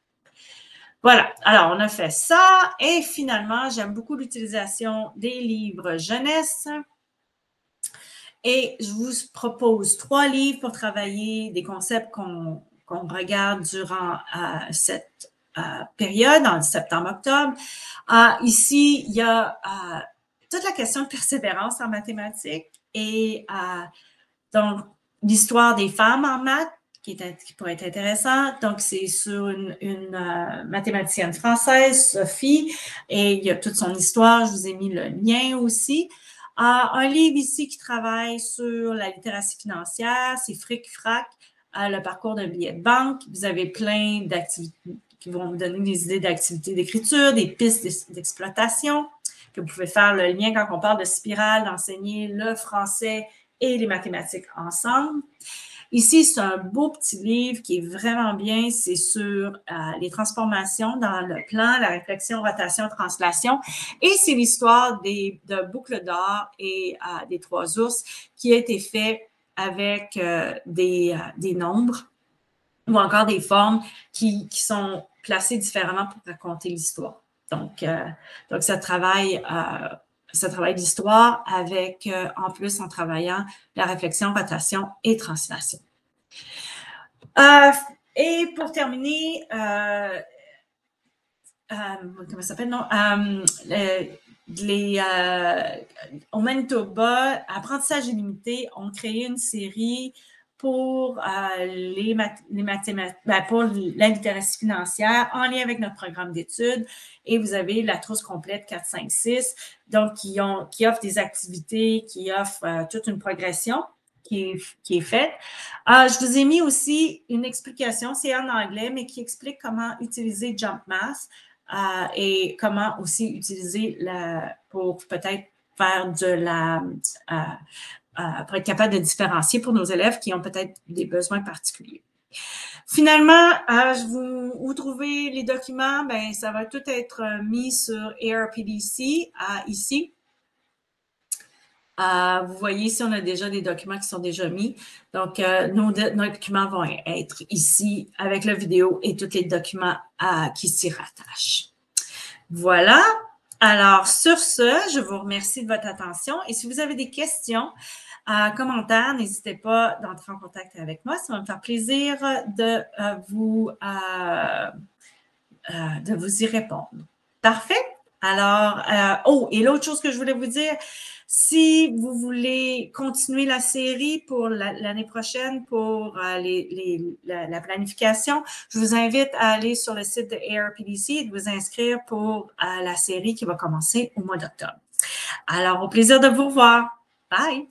Voilà, alors on a fait ça et finalement, j'aime beaucoup l'utilisation des livres jeunesse. Et je vous propose 3 livres pour travailler des concepts qu'on regarde durant cette période, en septembre-octobre. Ici, il y a toute la question de persévérance en mathématiques et donc l'histoire des femmes en maths qui pourrait être intéressant. Donc, c'est sur une mathématicienne française, Sophie, et il y a toute son histoire. Je vous ai mis le lien aussi. Un livre ici qui travaille sur la littératie financière, c'est Fric-Frac, le parcours d'un billet de banque. Vous avez plein d'activités qui vont vous donner des idées d'activités d'écriture, des pistes d'exploitation, que vous pouvez faire le lien quand on parle de spirale, d'enseigner le français et les mathématiques ensemble. Ici, c'est un beau petit livre qui est vraiment bien. C'est sur les transformations dans le plan, la réflexion, rotation, translation. Et c'est l'histoire de Boucle d'or et des 3 ours qui a été fait avec des nombres ou encore des formes qui sont placées différemment pour raconter l'histoire. Donc, ça travaille l'histoire avec, en plus, en travaillant la réflexion, rotation et translation. Et pour terminer, comment ça s'appelle, non? Au Manitoba, Apprentissage illimité ont créé une série pour les mathématiques, pour la littératie financière en lien avec notre programme d'études. Et vous avez la trousse complète 4, 5, 6, donc qui offre des activités, qui offre toute une progression qui est faite. Je vous ai mis aussi une explication, c'est en anglais, mais qui explique comment utiliser JumpMath et comment aussi utiliser pour peut-être faire pour être capable de différencier pour nos élèves qui ont peut-être des besoins particuliers. Finalement, vous trouvez les documents, ben ça va tout être mis sur ARPDC ici. Vous voyez ici, on a déjà des documents qui sont déjà mis. Donc, nos documents vont être ici avec la vidéo et tous les documents qui s'y rattachent. Voilà. Alors, sur ce, je vous remercie de votre attention. Et si vous avez des questions, commentaires, n'hésitez pas d'entrer en contact avec moi. Ça va me faire plaisir de vous y répondre. Parfait. Alors, et l'autre chose que je voulais vous dire, si vous voulez continuer la série pour l'année prochaine pour la planification, je vous invite à aller sur le site de ARPDC et de vous inscrire pour la série qui va commencer au mois d'octobre. Alors, au plaisir de vous revoir. Bye!